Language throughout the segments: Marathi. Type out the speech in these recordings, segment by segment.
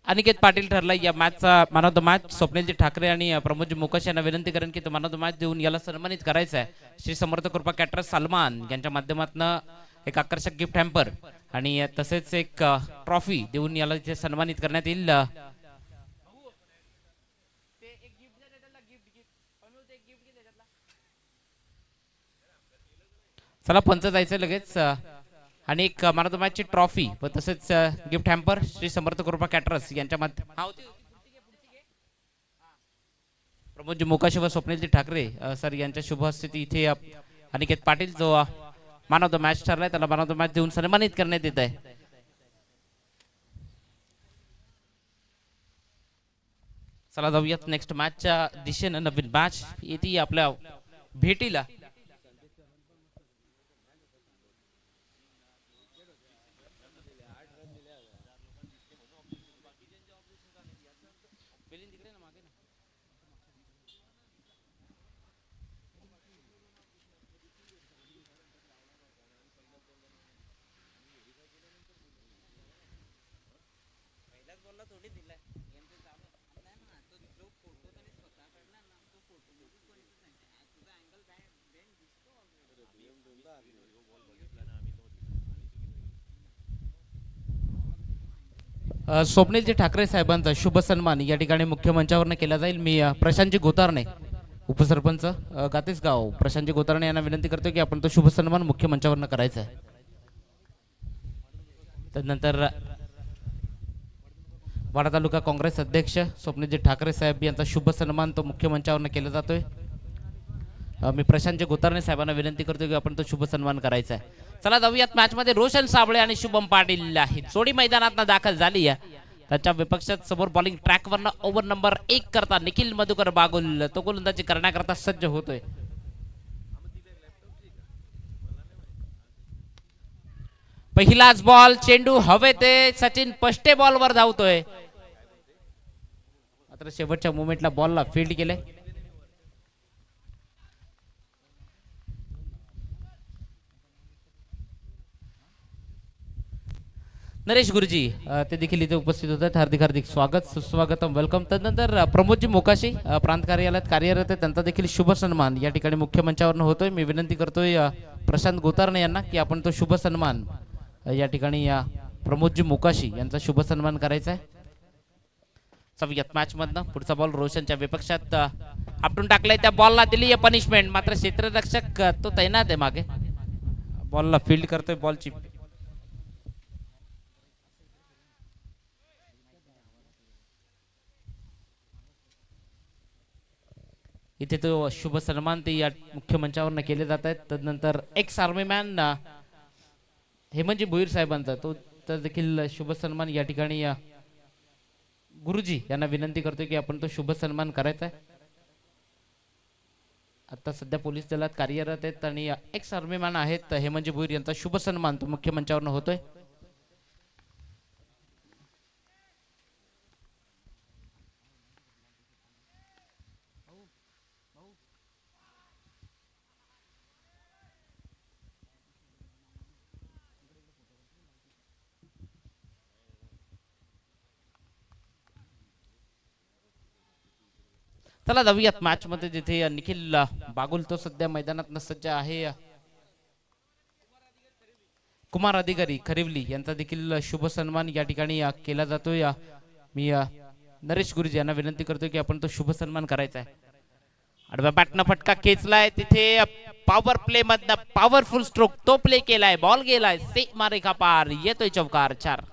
अनिकेत पाटील ठरला या मॅचचा मॅन ऑफ द मॅच. स्वप्नीलजी ठाकरे आणि प्रमोदजी मुकाश यांना विनंती करेन की तो मॅन ऑफ द मॅच देऊन याला सन्मानित करायचं आहे. श्री समर्थ कृपा कॅटरर्स सलमान यांच्या माध्यमातून एक आकर्षक गिफ्ट हॅम्पर आणि तसेच एक ट्रॉफी देऊन याला इथे सन्मानित करण्यात येईल. चला पंच जायचं लगेच. आणि एक मॅन ऑफ द मॅचची ट्रॉफी व तसेच गिफ्ट हॅम्पर श्री समर्थ कृपा कॅटरर्स यांच्या प्रमोदजी मुकाशी व स्वप्नीलजी ठाकरे सर यांच्या शुभ हस्ते इथे अनिकेत पाटील जो मॅन ऑफ द मॅच ठरलाय त्याला मॅन ऑफ द मॅच देऊन सन्मानित करण्यात येत आहे. चला जाऊयात नेक्स्ट मॅचच्या दिशेनं. नवीन मॅच येते आपल्या भेटीला. स्वप्नीलजी ठाकरे साहेबांचा शुभ सन्मान या ठिकाणी मुख्य मंचावर केला जाईल. मी प्रशांतजी गोतारणे उपसरपंच गातेसगाव प्रशांतजी गोतारणे यांना विनंती करतो की आपण तो शुभ सन्मान मुख्य मंचावर करायचा आहे. त्यानंतर वाडा तालुका काँग्रेस अध्यक्ष स्वप्नीलजी ठाकरे साहेब यांचा शुभ सन्मान तो मुख्य मंचावर केला जातोय. मी प्रशांतजी गोतारणे साहेबांना विनंती करतो की आपण तो शुभ सन्मान करायचा आहे. चला जाऊयात मॅच मध्ये. रोशन साबळे आणि शुभम पाटील ही जोडी मैदानात दाखल झाली आहे. त्यांच्या विपक्षात समोर बॉलिंग ट्रॅकवरनं ओव्हर नंबर 1 करता निखिल मधुकर बागुल तो गोलंदाजी करण्याकरता सज्ज होतोय. पहिलाच बॉल चेंडू हवे ते सचिन पष्टे बॉलवर धावतोय. मात्र शेवटच्या मोमेंटला बॉलला फील्ड केले. नरेश गुरुजी ते देखील इथे उपस्थित होतात. हार्दिक हार्दिक स्वागत सुस्वागतम वेलकम. त्यानंतर प्रमोदजी मोकाशी प्रांत कार्यालयात कार्यरत आहे त्यांचा देखील शुभ सन्मान या ठिकाणी मुख्य मंचावर होतोय. मी विनंती करतोय प्रशांत गोतारणे यांना की आपण तो शुभ सन्मान या ठिकाणी प्रमोदजी मोकाशी यांचा शुभ सन्मान करायचा आहे. सव्यात मॅच मधनं पुढचा बॉल रोशनच्या विपक्षात आपटून टाकलाय. त्या बॉलला दिली आहे पनिशमेंट. मात्र क्षेत्ररक्षक तो तैनात आहे मागे. बॉलला फील्ड करतोय. बॉलची इथे तो शुभ सन्मान ते या मुख्य मंचावर केले जात आहेत. तदनंतर एक्स आर्मीमॅन हेमंतजी भोईर साहेबांचा तो तर देखील शुभ सन्मान या ठिकाणी गुरुजी यांना विनंती करतोय की आपण तो शुभ सन्मान करायचा आहे. आता सध्या पोलीस दलात कार्यरत आहेत आणि एक्स आर्मीमॅन आहेत हेमंतजी भोईर यांचा शुभ सन्मान तो मुख्य मंचावर होतोय. चला जाऊयात मॅच मध्ये जिथे निखिल बागुल तो सध्या मैदानात सज्ज आहे. कुमार अधिकारी खरिवली यांचा देखील शुभ सन्मान या ठिकाणी केला जातोय. मी नरेश गुरुजी यांना विनंती करतोय की आपण तो शुभ सन्मान करायचा आहे. आडव्या बॅटनं फटका खेचलाय. तिथे पॉवर प्ले मधनं पॉवरफुल स्ट्रोक तो प्ले केलाय. बॉल गेलाय सीमा रेखा पार. येतोय चौकार 4.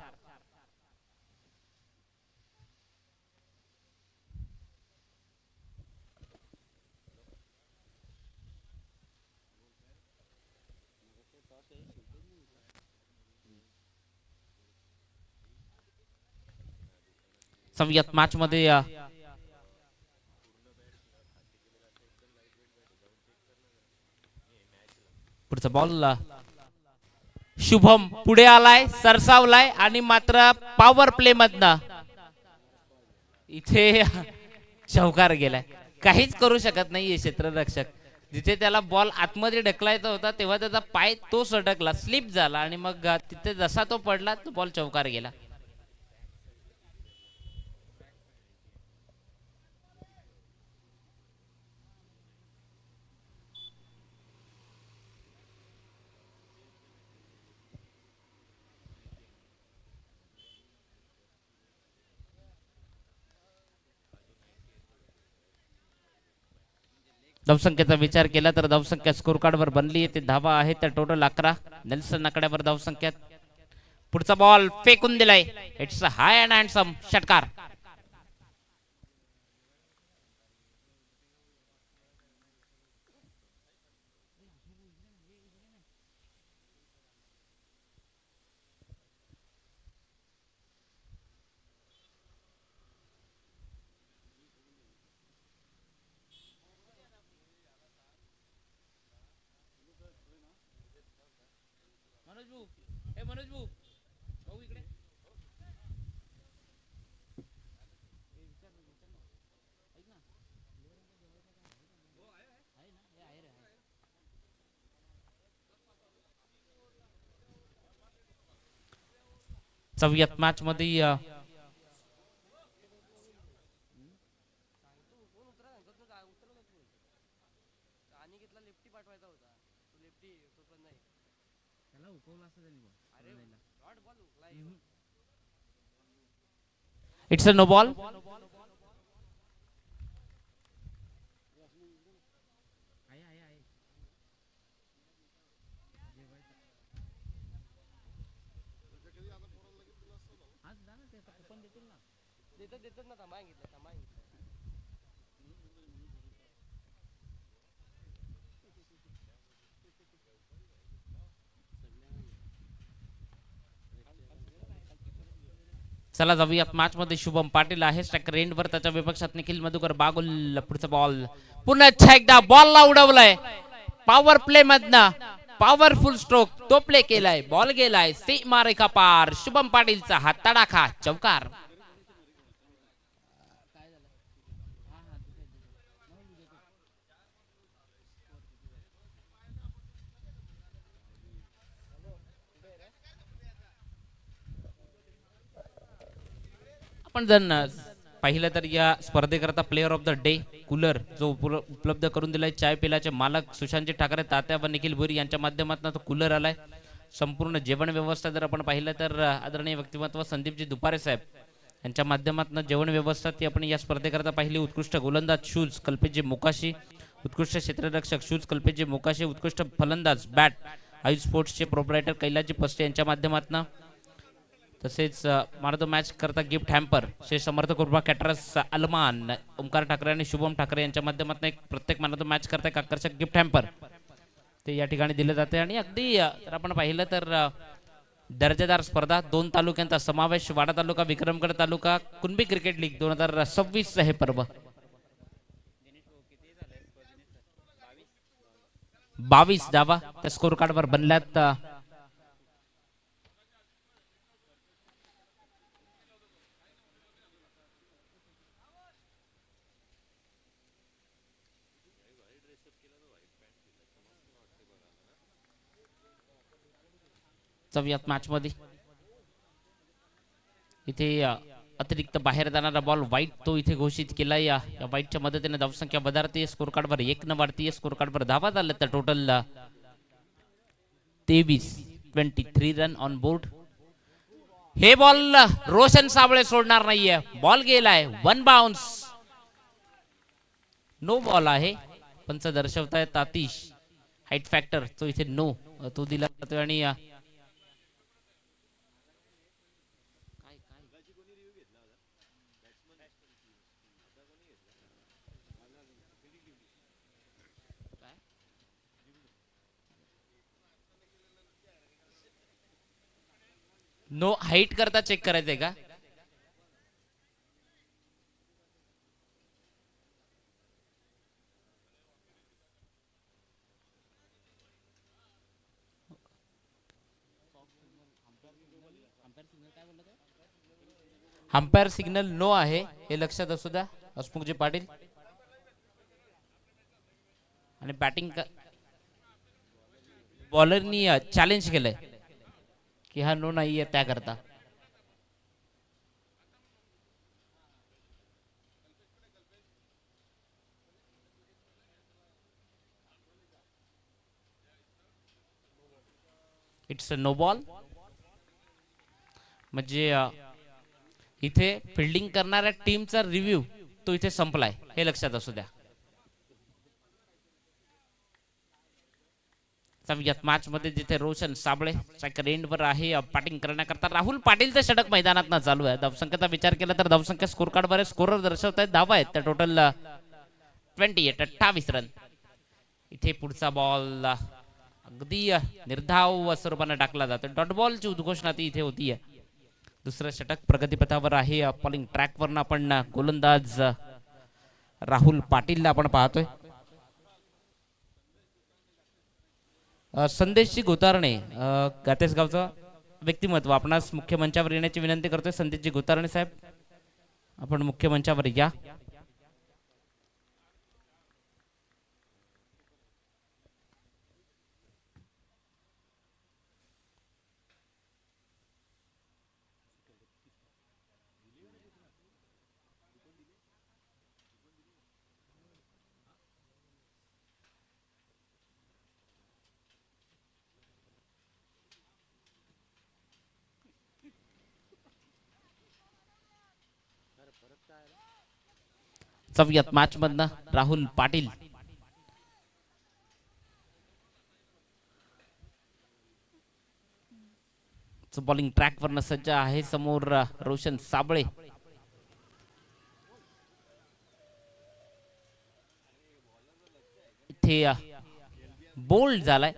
सव्यात मॅच मध्ये पुढचा बॉल शुभम पुढे आलाय सरसावलाय आणि मात्र पॉवर प्ले मधनं इथे चौकार गेलाय. काहीच करू शकत नाहीये क्षेत्ररक्षक. जिथे त्याला बॉल आतमध्ये ढकलायचा होता तेव्हा त्याचा पाय तो सटकला, स्लिप झाला आणि मग तिथे जसा तो पडला तो बॉल चौकार गेला. धावसंख्येचा विचार केला तर धावसंख्या स्कोर कार्डवर बनली आहे. ते धावा आहेत त्या टोटल 11. नेल्सन आकड्यावर धावसंख्या. पुढचा बॉल फेकून दिलाय. It's a high and handsome षटकार. सवयत मॅच मध्ये इट्स अ नो बॉल. चला जाऊयात मॅच मध्ये. शुभम पाटील आहे स्ट्रायकर एंडवर, त्याच्या विपक्षात निखिल मधुकर बागुल. पुढचा बॉल पुन्हा एकदा बॉलला उडवलाय. पॉवर प्ले मधनं पॉवरफुल स्ट्रोक तो प्ले केलाय. बॉल गेलाय सीमारेखा पार. शुभम पाटीलचा हा तडाखा चौकार. आपण जर पाहिलं तर या स्पर्धेकरता player of the day cooler जो उपलब्ध करून दिलाय चाय पिलाचे मालक सुशांतजी ठाकरे तात्या व निखिल भुरी यांच्या माध्यमातून तो कूलर आलाय. संपूर्ण जेवण व्यवस्था जर आपण पाहिलं तर आदरणीय व्यक्तिमत्व संदीपजी दुपारे साहेब यांच्या माध्यमातून जेवण व्यवस्था ती आपण या स्पर्धेकरता पाहिली. उत्कृष्ट गोलंदाज शूज कल्पेशजी मोकाशी, उत्कृष्ट क्षेत्ररक्षक शूज कल्पेशजी मोकाशी, उत्कृष्ट फलंदाज bat Ayush स्पोर्ट्सचे proprietor Kailas ji paste यांच्या माध्यमातून. तसेच मान ऑफ द मॅच करता गिफ्ट हॅम्पर श्री समर्थ कृपा कॅटरर्स अलमान ओमकार ठाकरे आणि शुभम ठाकरे यांच्या माध्यमातून एक प्रत्येक मान ऑफ द मॅच करता एक आकर्षक गिफ्ट हॅम्पर ते या ठिकाणी दिले जाते. आणि अगदी जर आपण पाहिलं तर दर्जेदार स्पर्धा 2 तालुक्यांचा समावेश. वाडा तालुका, विक्रमगड तालुका, कुणबी क्रिकेट लीग 2026 हे पर्व. 22 धावा त्या स्कोर कार्डवर बनल्यात. चौयात मॅच मध्ये इथे अतिरिक्त बाहेर जाणारा बॉल वाईट तो इथे घोषित केला. या वाईटच्या मदतीने धावसंख्या वधारते. स्कोर कार्डवर 1 न वाढती. स्कोर कार्डवर धावा झाल्या तर टोटल 23 रन ऑन बोर्ड. हे बॉल रोशन साबळे सोडणार नाहीये. बॉल गेलाय 1 बाउन्स. नो बॉल आहे. पंच दर्शवतायत आतिश हाईट फॅक्टर तो इथे नो तो दिला जातोय. आणि नो हाईट करता चेक करायचंय का? अंपायर सिग्नल नो आहे हे लक्षात असू द्या हसमुखजी पाटील. आणि बॅटिंग बॉलरनी चॅलेंज केलंय की हा नो नाहीये त्याकरता. It's a no ball. म्हणजे इथे फिल्डिंग करणाऱ्या टीमचा रिव्ह्यू तो इथे संपलाय हे लक्षात असू द्या. मॅच मध्ये जिथे रोशन साबळे स्ट्रायकर एंडवर आहे बॅटिंग करण्याकरता राहुल पाटीलचं षटक मैदानात चालू आहे. धावसंख्येचा विचार केला तर धावसंख्या स्कोर कार्ड वर स्कोरर दर्शवत आहेत. धावा आहेत त्या टोटल 28 रन. इथे पुढचा बॉल अगदी निर्धाव स्वरूपाने टाकला जातो. डॉट बॉलची उद्घोषणा ती इथे होती. दुसरं षटक प्रगतीपथावर आहे. बॉलिंग ट्रॅकवरनं आपण गोलंदाज राहुल पाटीलला आपण पाहतोय. संदेशजी गोतारणे गातेसगावचा व्यक्तिमत्व आपणास मुख्य मंचावर येण्याची विनंती करतोय. संदेशजी गोतारणे साहेब आपण मुख्य मंचावर या. चौयात मॅच मधनं राहुल पाटील बॉलिंग ट्रॅक वरनं सज्ज आहे. समोर रोशन साबळे. इथे बोल्ड झालाय.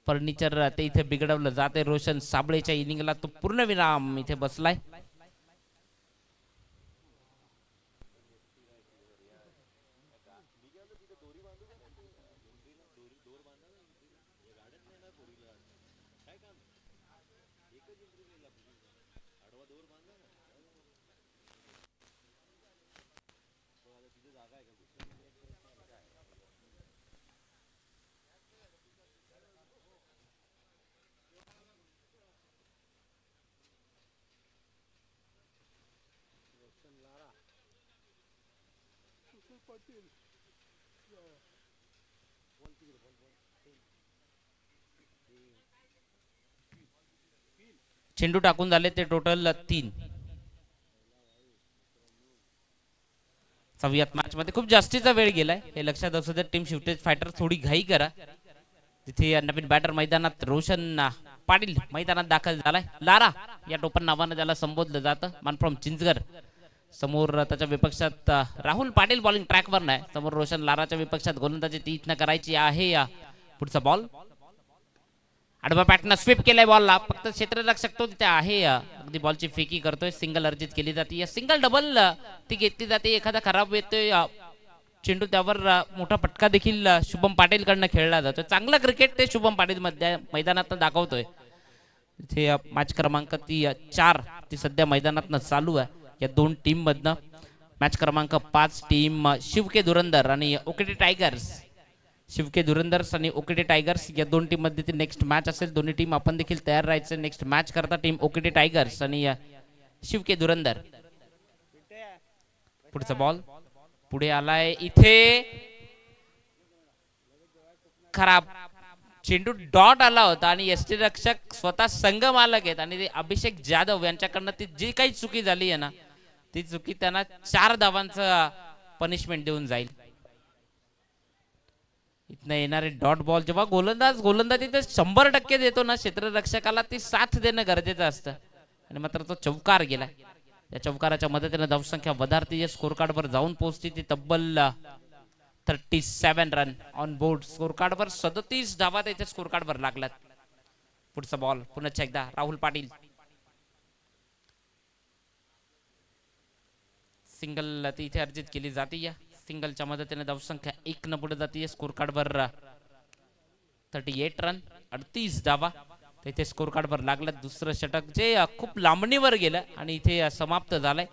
फर्निचर ते इथे बिघडवलं जाते. रोशन साबळेच्या इनिंगला तो पूर्ण विराम इथे बसलाय. चेंडू टाकून झाले ते टोटल 3. सव्यात मॅच मध्ये खूप जास्तीचा वेळ गेलाय हे लक्षात असू द्या. टीम शिफ्टेज फायटर थोडी घाई करा. तिथे नवीन बॅटर मैदानात रोशन पाटील मैदानात दाखल झालाय. लारा या टोपण नावानं ज्याला संबोधलं जातं. मान फ्रॉम चिंचगड. समोर त्याच्या विपक्षात राहुल पाटील बॉलिंग ट्रॅकवर नाही. समोर रोशन लाराच्या विपक्षात गोलंदाजी ती इथनं करायची आहे. पुढचा बॉल आडवा पॅटनं स्वीप केलाय बॉलला. फक्त क्षेत्ररक्षक तो तिथे आहे. अगदी बॉलची फेकी करतोय. सिंगल अर्जित केली जाते. सिंगल डबल ती घेतली जाते. एखादा खराब येतोय चेंडू त्यावर मोठा फटका देखील शुभम पाटील कडनं खेळला जातो. चांगलं क्रिकेट ते शुभम पाटील मध्ये मैदानात दाखवतोय. इथे मॅच क्रमांक 4 ती सध्या मैदानात चालू आहे या दोन टीम मधनं. मॅच क्रमांक 5 टीम शिवके धुरंधर आणि ओकेटी टायगर्स. शिवके धुरंधर्स आणि ओकेटी टायगर्स या दोन टीम मध्ये ती नेक्स्ट मॅच असेल. दोन्ही टीम आपण देखील तयार राहायचं नेक्स्ट मॅच करता. टीम ओकेटी टायगर्स आणि शिवके धुरंधर. पुढचा बॉल पुढे आलाय. इथे खराब चेंडू डॉट आला होता आणि एसटी रक्षक स्वतः संघ मालक आहेत आणि ते अभिषेक जाधव यांच्याकडनं ती जी काही चुकी झाली आहे ना ती चुकी त्यांना 4 धावांचं पनिशमेंट देऊन जाईल. इथनं येणारे डॉट बॉल जेव्हा गोलंदाजी तर 100% देतो ना क्षेत्ररक्षकाला ती साथ देणं गरजेचं असतं. आणि मात्र तो चौकार गेला. या चौकाराच्या मदतीने धावसंख्या वधारती स्कोर कार्ड वर जाऊन पोहोचती. ती तब्बल 37 run on board. Score card वर 37 धावा त्याच्या स्कोर कार्ड वर लागल्यात. पुढचा बॉल पुन्हा एकदा राहुल पाटील. सिंगल ती इथे अर्जित केली जाते. या सिंगलच्या मदतीने धावसंख्या 1 न पुढे जाते. स्कोर कार्ड वर 38 रन 38 धावा इथे स्कोर कार्ड वर लागल्यात. दुसरं षटक जे खूप लांबणीवर गेलं आणि इथे समाप्त झालंय.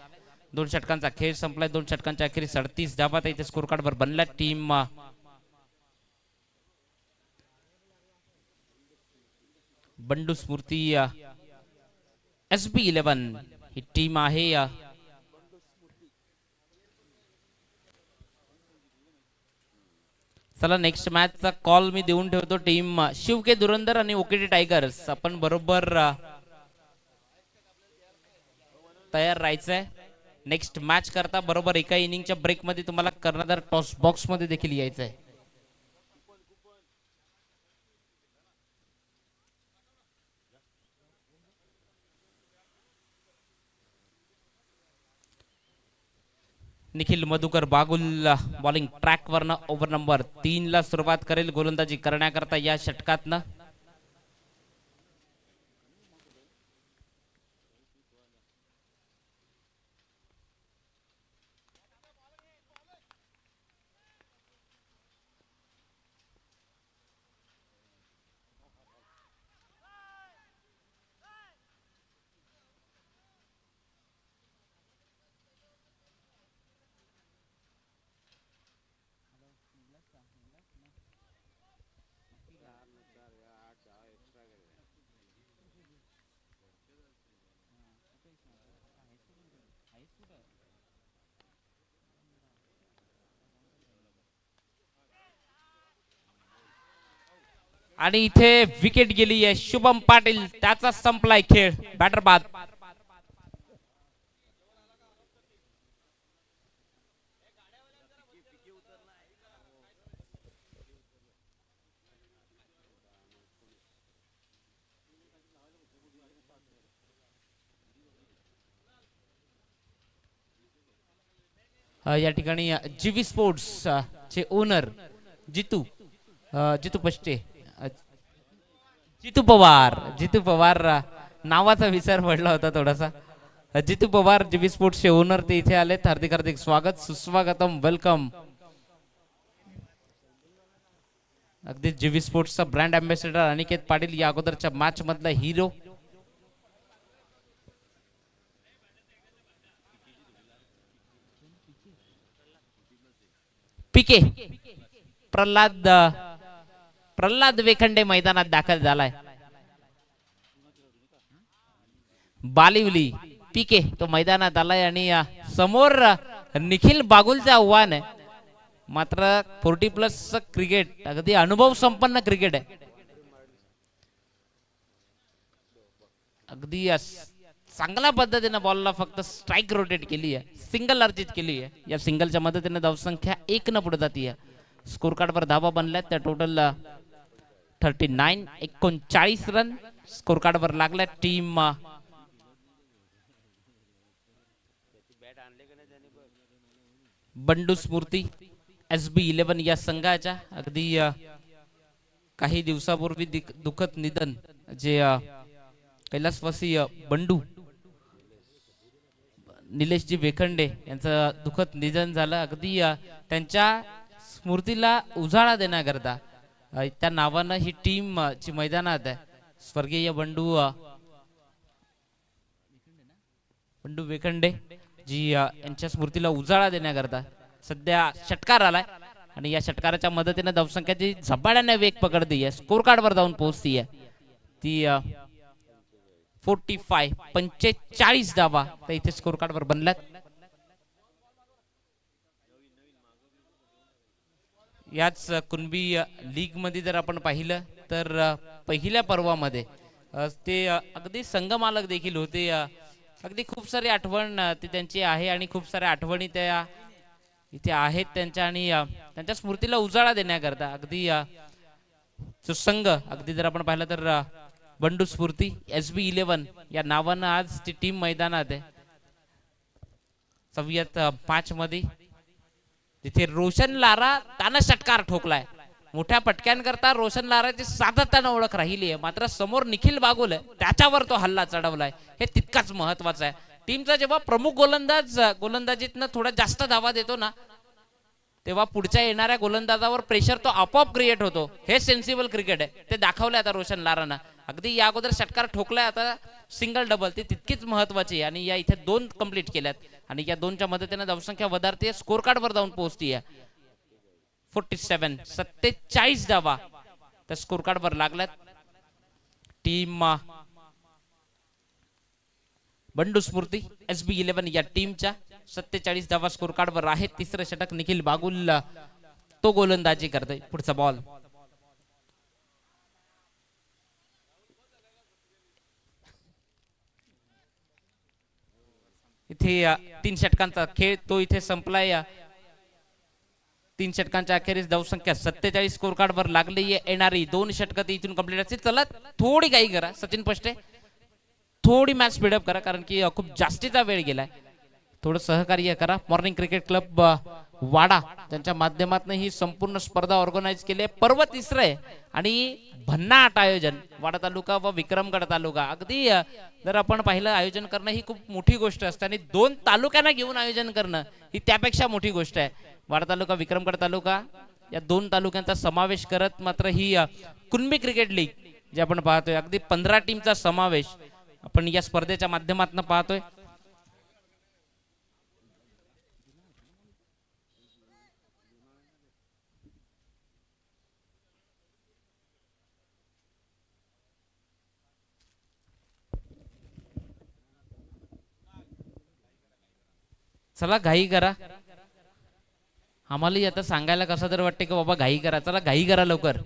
2 षटकांचा खेळ संपलाय. 2 षटकांच्या अखेरी 37 धावा इथे स्कोर कार्डवर बनल्या. टीम बंडू स्मृती SB11 ही टीम आहे. चला नेक्स्ट मॅचचा कॉल मी देऊन ठेवतो. टीम शिवके धुरंधर आणि ओकेटी टायगर्स आपण बरोबर तयार राहायचंय. नेक्स्ट मॅच करता बरोबर एका इनिंगच्या ब्रेक मध्ये तुम्हाला कर्णधार टॉस बॉक्स मध्ये देखील यायचंय. निखिल मधुकर बागुल बॉलिंग ट्रॅक वरनं ओव्हर नंबर 3 ला सुरुवात करेल गोलंदाजी करण्याकरता या षटकातनं. आणि इथे विकेट गेली आहे. शुभम पाटील त्याचा संपलाय खेळ. बॅटर बाद. या ठिकाणी जीवी स्पोर्ट्स चे ओनर जितू पष्टे जितू पवार नावाचा विचार पडला होता थोडासा. जितू पवार जीवी स्पोर्ट्स चे ओनर ते इथे आलेत. हार्दिक हार्दिक स्वागत सुस्वागतम वेलकम. अगदी जीवी स्पोर्ट्सचा ब्रँड अँबॅसेडर अनिकेत पाटील या अगोदरच्या मॅच मधला हिरो. पीके प्रल्हाद वेखंडे मैदानात दाखल झालाय. बालिवली पीके तो मैदानात आलाय आणि समोर निखिल बागुलचं आव्हान आहे. मात्र 40+ क्रिकेट अगदी अनुभव संपन्न क्रिकेट आहे. अगदी चांगल्या पद्धतीने बॉलला फक्त स्ट्राइक रोटेट केली आहे. सिंगल अर्जित केली आहे. या सिंगलच्या मदतीने धावसंख्या 1 न पुढे जाते. स्कोर कार्ड वर धावा बनल्यात त्या टोटल 39 रन स्कोर कार्ड वर लागल्या. टीम बंडू स्मृती SB11 या संघाच्या अगदी काही दिवसापूर्वी दुःखद निधन जे कैलासवासी बंडू निलेशजी वेखंडे यांचं दुःखद निधन झालं. अगदी त्यांच्या स्मृतीला उजाळा देण्याकरता त्या नावानं ही टीम ची मैदानात आहे. स्वर्गीय बंडू वेखंडे जी यांच्या स्मृतीला उजाळा देण्याकरता सध्या षटकार आलाय आणि या षटकाराच्या मदतीने धावसंख्याची झपाट्याने वेग पकडती आहे. स्कोर कार्ड वर जाऊन पोहोचती आहे ती 45 धावा तर इथे स्कोर कार्ड वर बनल्यात. याच कुणबी लीग मध्ये जर आपण पाहिलं तर पहिल्या पर्वामध्ये ते अगदी संघमालक देखील होते. अगदी खूप सारी आठवण ती त्यांची आहे आणि खूप साऱ्या आठवणी त्या इथे आहेत त्यांच्या आणि त्यांच्या स्मृतीला उजाळा देण्याकरता अगदी जो संघ अगदी जर आपण पाहिलं तर बंडू स्फूर्ती SB11 या नावानं आज ती टीम मैदानात आहे. 5 मध्ये जिथे रोशन लारा त्यानं षटकार ठोकलाय. मोठ्या पटक्यांकरता रोशन लाराची सातत्यानं ओळख राहिली आहे. मात्र समोर निखिल बागुल आहे त्याच्यावर तो हल्ला चढवलाय हे तितकाच महत्वाचं आहे. टीमचा जेव्हा प्रमुख गोलंदाज गोलंदाजीतनं थोडा जास्त धावा देतो ना तेव्हा पुढच्या येणाऱ्या गोलंदाजावर प्रेशर तो आपोआप क्रिएट होतो. हे सेन्सिबल क्रिकेट आहे. ते दाखवलंय आता रोशन लारानं. अगदी या अगोदर षटकार ठोकलाय, आता सिंगल डबल ती तितकीच महत्वाची आहे आणि या इथे 2 कंप्लीट केल्यात आणि या 2च्या मदतीने धावसंख्या वधारते, स्कोर कार्ड वर जाऊन पोहोचतीये 47 47 धावा त्या स्कोर कार्ड वर लागल्यात. टीम बंडू स्फूर्ती SB11 या टीमच्या 47 धावा स्कोर कार्ड वर आहेत. तिसरं षटक निखिल बागुल तो गोलंदाजी करतोय. पुढचा बॉल इथे 3 षटकांचा खेळ तो इथे संपलाय. 3 षटकांच्या अखेरीस धावसंख्या 47 स्कोर कार्ड वर लागली आहे. येणारी 2 षटकं ती इथून कंप्लीट असतील. चला थोडी काही करा सचिन पष्टे, थोडी मॅच स्पीडअप करा कारण की खूप जास्तीचा वेळ गेलाय. थोडं सहकार्य करा. मॉर्निंग क्रिकेट क्लब वाडा त्यांच्या माध्यमातून ही संपूर्ण स्पर्धा ऑर्गनाइज केली आहे. पर्व तिसरं आहे आणि भन्नाट आयोजन वाडा तालुका व विक्रमगड तालुका. अगदी जर आपण पाहिलं आयोजन करणं ही खूप मोठी गोष्ट असते आणि 2 तालुक्यांना घेऊन आयोजन करणं ही त्यापेक्षा मोठी गोष्ट आहे. वाडा तालुका विक्रमगड तालुका या 2 तालुक्यांचा समावेश करत मात्र ही कुणबी क्रिकेट लीग जे आपण पाहतोय अगदी 15 टीमचा समावेश आपण या स्पर्धेच्या माध्यमातून पाहतोय. चला घाई करा. आम्हाला आता सांगायला कसं तर वाटते की बाबा घाई करा. चला घाई करा लवकर.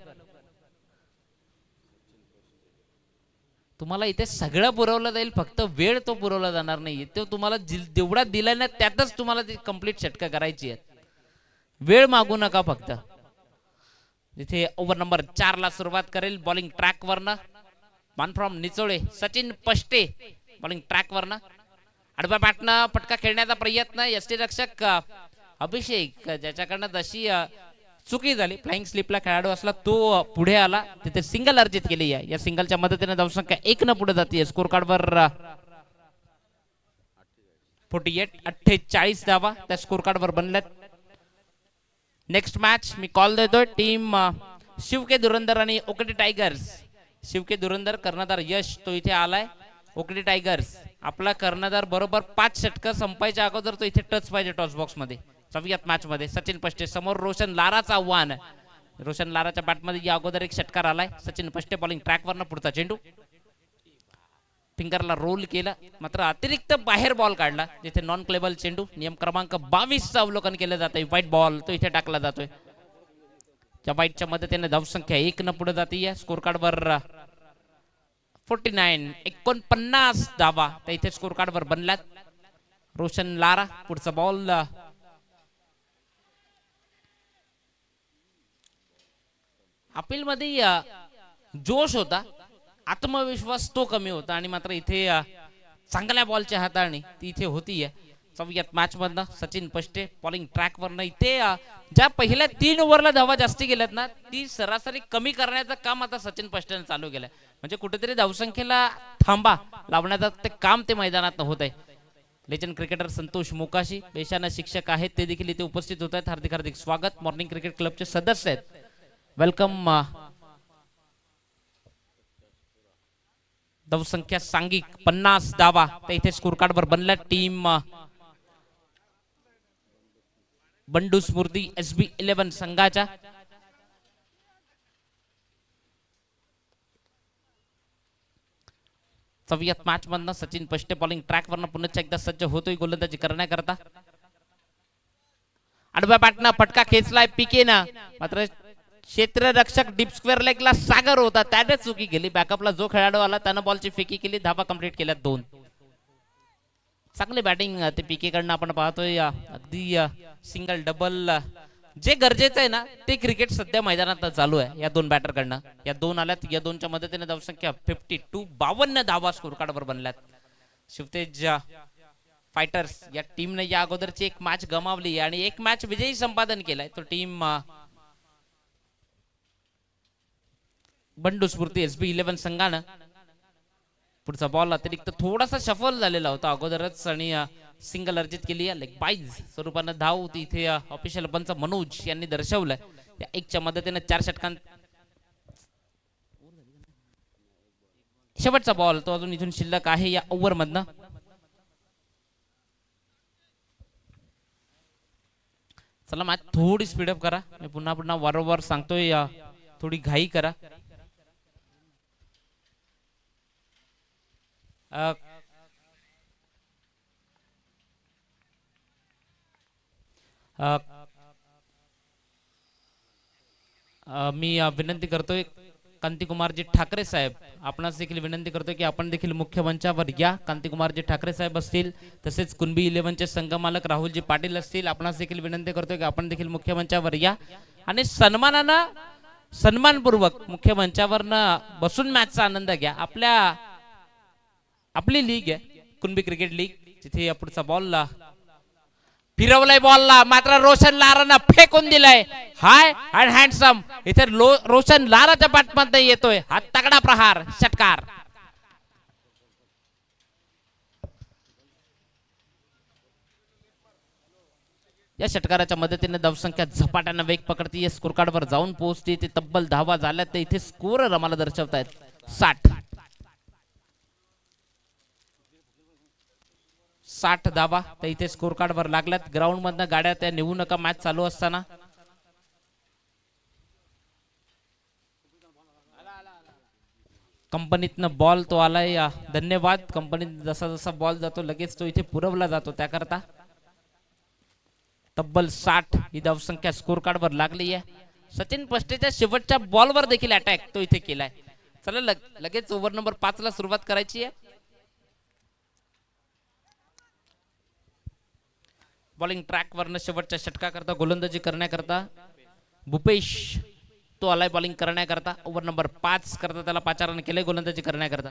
तुम्हाला इथे सगळं पुरवलं जाईल, फक्त वेळ तो पुरवला जाणार नाही. तो तुम्हाला जेवढा दिलाय ना त्यातच तुम्हाला ती कंप्लीट षटकं करायची आहेत. वेळ मागू नका फक्त. इथे ओव्हर नंबर 4 ला सुरुवात करेल. बॉलिंग ट्रॅक वरनं मान from Nichole Sachin पष्टे bowling track वरनं आडव्या बॅटनं फटका खेळण्याचा प्रयत्न. यष्टीरक्षक अभिषेक ज्याच्याकडनं जशी चुकी झाली, फ्लाइंग स्लिपला खेळाडू असला तो पुढे आला, तिथे सिंगल अर्जित केली आहे. या सिंगलच्या मदतीने धावसंख्या 1 न पुढे जाते. स्कोर कार्ड वर 48 धावा त्या स्कोर कार्ड वर बनल्यात. नेक्स्ट मॅच मी कॉल देतोय. टीम शिवके धुरंधर आणि ओकडी टायगर्स. शिवके धुरंधर कर्णधार यश तो इथे आलाय. ओकडी टायगर्स आपला कर्णधार बरोबर 5 षटकं संपायच्या अगोदर तो इथे टच पाहिजे टॉस बॉक्स मध्ये. 4व्या मॅच मध्ये सचिन पष्टे समोर रोशन लाराचं आव्हान. रोशन लाराच्या बॅट मध्ये या अगोदर 1 षटकार आलाय. सचिन पष्टे बॉलिंग ट्रॅक वरनं पुढचा चेंडू फिंगरला रोल केला, मात्र अतिरिक्त बाहेर बॉल काढला जिथे नॉन क्लेबल चेंडू. नियम क्रमांक 22 चं अवलोकन केलं जातंय. व्हाईट बॉल तो इथे टाकला जातोय. त्या व्हाईटच्या मदतीने धावसंख्या 1 न पुढे जाते. स्कोर कार्ड वर 49 धावा त्या इथे स्कोर कार्ड वर बनल्यात. रोशन लारा पुढचा बॉल अपील मध्ये जोश होता, आत्मविश्वास तो कमी होता आणि मात्र इथे चांगल्या बॉलच्या हाताळणी ती इथे होतीये. 4व्या मॅच मधनं सचिन पष्टे बॉलिंग ट्रॅक वरनं इथे ज्या पहिल्या 3 ओव्हरला धावा जास्ती गेल्यात ना ती सरासरी कमी करण्याचं काम आता सचिन पष्टेने चालू केलंय. म्हणजे कुठेतरी धावसंख्येला थांबा लावण्याचं ते काम ते मैदानात होत आहे. लेजंड क्रिकेटर संतोष मोकाशी पेशाने शिक्षक आहेत, ते देखील इथे उपस्थित होत आहेत. हार्दिक हार्दिक स्वागत. मॉर्निंग क्रिकेट क्लबचे सदस्य आहेत. वेलकम. धावसंख्या सांघिक 50 धावा त्या इथे स्कोर कार्ड वर बनल्या. टीम बंडू स्फूर्ती SB11 संघाच्या. चौथ्या मॅच मधनं सचिन पष्टे बॉलिंग ट्रॅक वरनं पुन्हा एकदा सज्ज होतोय गोलंदाजी करण्याकरता. आडव्या बॅटनं फटका खेचलाय पिकेना, मात्र क्षेत्ररक्षक डीप स्क्वेअर लेगला सागर होता त्याने चुकी केली. बॅकअपला जो खेळाडू आला त्यानं बॉलची फेकी केली. धावा कंप्लीट केल्या 2. चांगली बॅटिंग ते पीके कडनं आपण पाहतोय. अगदी सिंगल डबल जे गरजेचं आहे ना ते क्रिकेट सध्या मैदानात चालू आहे या 2 बॅटर कडनं. या 2 आल्यात. या 2च्या मदतीने धावसंख्या 52 धावा स्कोर कार्ड वर बनल्यात. शिवतेज फायटर्स या टीमने या अगोदरची 1 मॅच गमावली आणि 1 मॅच विजयी संपादन केलाय. तो टीम बंडू स्फूर्ती SB11 संघानं. पुढचा बॉल अतिरिक्त थोडासा शफल झालेला होता अगोदरच आणि सिंगल अर्जित केली. लेग बाईज स्वरूपानं धाव होती इथे ऑफिशियल पंच मनोज यांनी दर्शवलं. या 1च्या मदतीने 4 षटकांत शेवटचा बॉल तो अजून इथून शिल्लक आहे या ओव्हर मधनं. चला मॅच थोडी स्पीडअप करा. मी पुन्हा पुन्हा वारंवार सांगतोय थोडी घाई करा. मी विनंती करतोय कांतिकुमारजी ठाकरे साहेब, आपणास देखील विनंती करतोय की आपण देखील मुख्य मंचावर या. कांतिकुमारजी ठाकरे साहेब असतील, तसेच कुणबी 11चे संघमालक राहुलजी पाटील असतील. आपणास देखील विनंती करतोय की आपण देखील मुख्य मंचावर या आणि सन्मानानं सन्मानपूर्वक मुख्य मंचावरनं बसून मॅचचा आनंद घ्या. आपली लीग आहे कुणबी क्रिकेट लीग, जिथे पुढचा बॉल फिरवलाय बॉलला, मात्र रोशन लारानं फेकून दिलाय. हाय अँड हँडसम इथे रोशन लाराच्या पाठमध्ये येतोय. हा तगडा प्रहार षटकार. या षटकाराच्या मदतीने धावसंख्या झपाट्यानं वेग पकडते, स्कोर कार्डवर जाऊन पोहोचते. ते तब्बल धावा झाल्यात, तर इथे स्कोर आम्हाला दर्शवतायत 60 धावा. तर इथे स्कोर कार्डवर लागल्यात. ग्राउंड मधनं गाड्या त्या नेऊ नका मॅच चालू असताना. कंपनीतनं बॉल तो आलाय, धन्यवाद. कंपनीत जसा जसा बॉल जातो लगेच तो इथे पुरवला जातो, त्याकरता तब्बल 60 ही धावसंख्या स्कोर कार्डवर लागली आहे. सचिन पष्टेच्या शेवटच्या बॉलवर देखील अटॅक तो इथे केलाय. चला लगेच ओव्हर नंबर 5 ला सुरुवात करायची आहे. बॉलिंग ट्रॅक वरनं शेवटच्या षटकाकरता गोलंदाजी करण्याकरता भूपेश तो आलाय बॉलिंग करण्याकरता. ओव्हर नंबर 5 करता त्याला पाचारण केलंय गोलंदाजी करण्याकरता.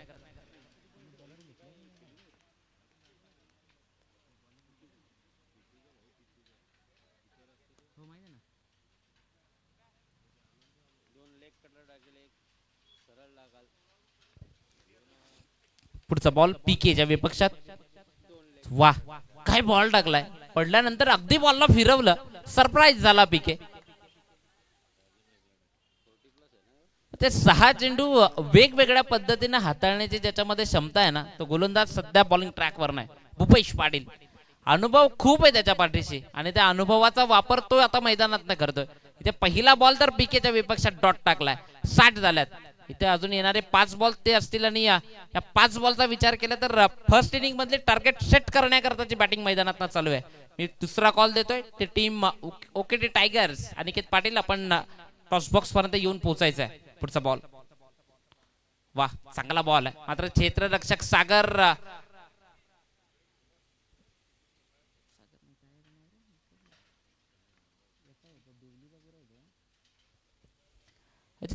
पुढचा बॉल पीकेच्या विपक्षात. वा काय बॉल टाकलाय, पडल्यानंतर अगदी बॉलला फिरवलं, सरप्राईज झाला पीके. ते 6 चेंडू वेगवेगळ्या पद्धतीने हाताळण्याची ज्याच्यामध्ये क्षमता आहे ना, तो गोलंदाज सध्या बॉलिंग ट्रॅकवर नाही. भूपेश पाटील अनुभव खूप आहे त्याच्या पाठीशी आणि त्या अनुभवाचा वापर तो आता मैदानात करतोय. इथे पहिला बॉल तर पीकेच्या विपक्षात डॉट टाकलाय. 60 झाल्यात. इथे अजून येणारे 5 बॉल ते असतील आणि या 5 बॉलचा विचार केला तर फर्स्ट इनिंग मधले टार्गेट सेट करण्याकरताची बॅटिंग मैदानात चालू आहे. मी दुसरा कॉल देतोय. ते टीम ओकेटी टायगर्स अनिकेत पाटील आपण टॉस बॉक्स पर्यंत येऊन पोहोचायचं आहे. पुढचा बॉल वा चांगला बॉल आहे, मात्र क्षेत्ररक्षक सागर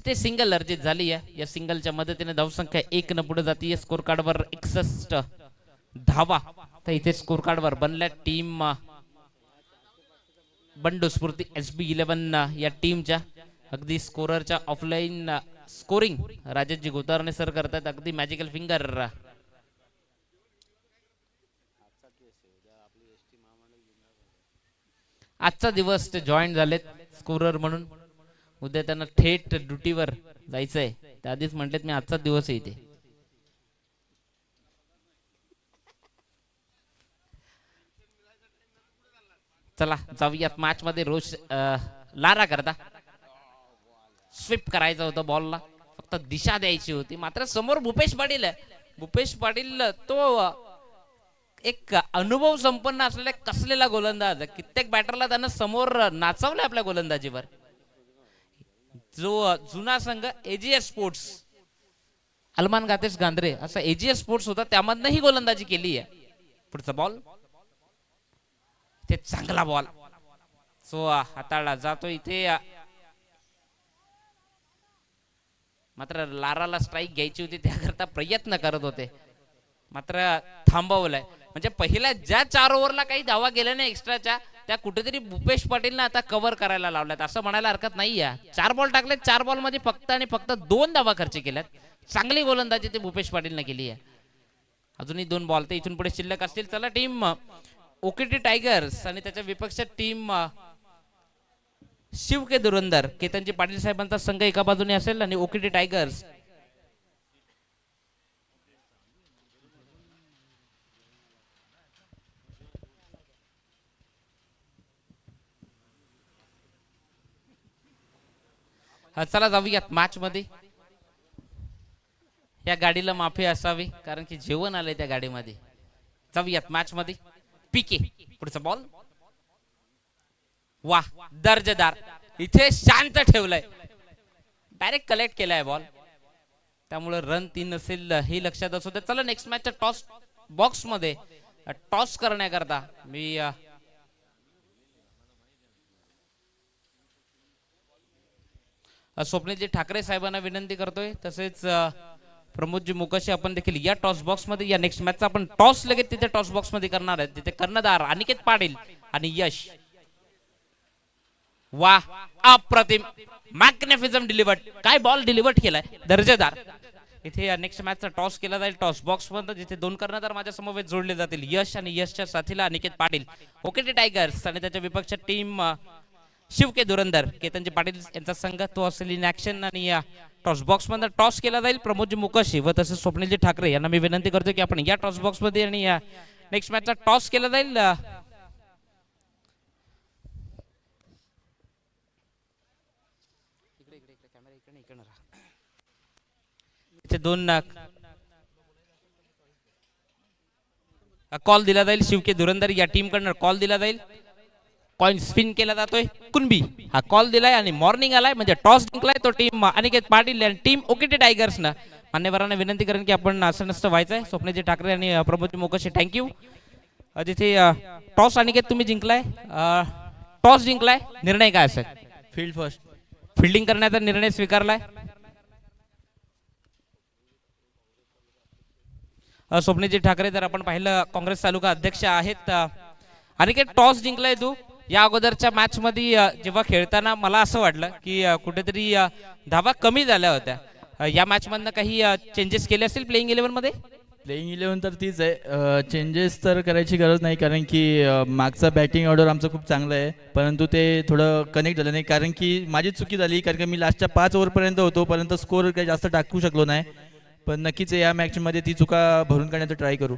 ते सिंगल अर्जित झाली आहे. या सिंगलच्या मदतीने धावसंख्या 1 न पुढे जाते. स्कोर कार्डवर 61 धावा. तर इथे स्कोर कार्डवर बनल्या टीम बंडू स्फूर्ती SB 11 या टीमच्या. अगदी स्कोररच्या ऑफलाईन स्कोरिंग राजेशजी गोतारणे सर करतात. अगदी मॅजिकल फिंगर. आजचा दिवस ते जॉईन झालेत स्कोरर म्हणून. उद्या त्यांना थेट ड्युटीवर जायचंय. त्याआधीच म्हटलेत मी आजचा दिवस येते. चला जाऊयात मॅच मध्ये. रोज लारा करता स्वीप करायचं होतं बॉलला, फक्त दिशा द्यायची होती. मात्र समोर भूपेश पाटील आहे. भूपेश पाटील तो एक अनुभव संपन्न असलेला कसलेला गोलंदाज. कित्येक बॅटरला त्यानं समोर नाचवलं आपल्या गोलंदाजीवर. जो जुना संघ AGS स्पोर्ट्स अलमान गातेश गांधरे असा AGS स्पोर्ट्स होता, त्यामधनं ही गोलंदाजी केली आहे. पुढचा बॉल ते चांगला बॉल सो हाताळला जातो इथे. मात्र लाराला स्ट्राईक घ्यायची होती, त्याकरता प्रयत्न करत होते, मात्र थांबवलंय. म्हणजे पहिल्या ज्या 4 ओव्हरला काही धावा गेल्या नाही एक्स्ट्राच्या, त्या कुठेतरी भूपेश पाटीलने आता कव्हर करायला लावल्यात असं म्हणायला हरकत नाही आहे. 4 बॉल टाकलेत, 4 बॉल मध्ये फक्त आणि फक्त 2 धावा खर्च केल्यात. चांगली गोलंदाजी ते भूपेश पाटीलने केली आहे. अजूनही 2 बॉल ते इथून पुढे शिल्लक असतील. चला टीम ओकेटी टायगर्स आणि त्याच्या विपक्ष टीम शिव के धुरंधर केतनजी पाटील साहेबांचा संघ एका बाजूने असेल आणि ओकेटी टायगर्स चला जाऊयात मॅच मध्ये. या गाडीला माफी असावी कारण की जेवण आलंय त्या गाडीमध्ये. जाऊयात मॅच मध्ये. पीके पुढचा बॉल. वाह दर्जेदार. इथे शांत ठेवलाय, डायरेक्ट कलेक्ट केलाय बॉल, त्यामुळे रन 3 असेल हे लक्षात असू दे. चला नेक्स्ट मॅचच्या टॉस बॉक्स मध्ये टॉस करण्याकरता मी स्वप्नीलजी ठाकरे साहेबांना विनंती करतोय. तसेच प्रमोदजी मुकाशी आपण देखील या टॉस बॉक्स मध्ये या नेक्स्ट मॅचचा आपण टॉस लगेच तिथे टॉस बॉक्स मध्ये करणार आहेत. तिथे कर्णधार अनिकेत पाटील आणि यश. वाह अप्रतिम मॅग्निफिसम डिलिव्हर्ड. काय बॉल डिलिव्हर्ड केलाय, दर्जेदार. इथे नेक्स्ट मॅचचा टॉस केला जाईल टॉस बॉक्स मध्ये, जिथे 2 कर्णधार माझ्या समवेत जोडले जातील. यश आणि यशच्या साथीला अनिकेत पाटील. ओके टायगर्स आणि त्याच्या विपक्ष टीम शिव के धुरंधर केतनजी पाटील यांचा संघ तो असेल इन ऍक्शन. आणि या टॉस बॉक्स मध्ये टॉस केला जाईल प्रमोदजी मुकाशी व तसेच स्वप्नीलजी ठाकरे यांना मी विनंती करतो की आपण या टॉस बॉक्स मध्ये आणि या नेक्स्ट मॅचचा टॉस केला जाईल. इथे 2 कॉल दिला जाईल. शिव के धुरंधर या टीम कडनं कॉल दिला जाईल. कॉइन स्पिन केला जातोय. कुणबी हा कॉल दिलाय आणि मॉर्निंग आलाय, म्हणजे टॉस जिंकलाय तो टीम अनिकेत पाटील आणि टीम ओके टायगर्स ना. मान्यवरांना विनंती करेन की आपण असं नसतं व्हायचंय. स्वप्नीलजी ठाकरे आणि प्रमोदजी मुकाशी थँक्यू. जिथे टॉस अनिकेत तुम्ही जिंकलाय, टॉस जिंकलाय, निर्णय काय असेल? Field first. फिल्डिंग करण्याचा निर्णय स्वीकारलाय. स्वप्नीलजी ठाकरे जर आपण पाहिलं काँग्रेस तालुका अध्यक्ष आहेत. अनिकेत टॉस जिंकलाय तू. या अगोदरच्या मॅच मध्ये जेव्हा खेळताना मला असं वाटलं की कुठेतरी धावा कमी झाल्या होत्या. या मॅच मधनं काही चेंजेस केले असतील प्लेइंग 11 मध्ये? प्लेइंग 11 तर तीच आहे. चेंजेस तर करायची गरज नाही कारण की मागचा बॅटिंग ऑर्डर आमचं खूप चांगलं आहे, परंतु ते थोडं कनेक्ट झालं नाही कारण की माझी चुकी झाली. कारण की मी लास्टच्या 5 ओव्हरपर्यंत होतो, परंतु स्कोर काही जास्त टाकू शकलो नाही. पण नक्कीच या मॅचमध्ये ती चुका भरून काढण्याचा ट्राय करू.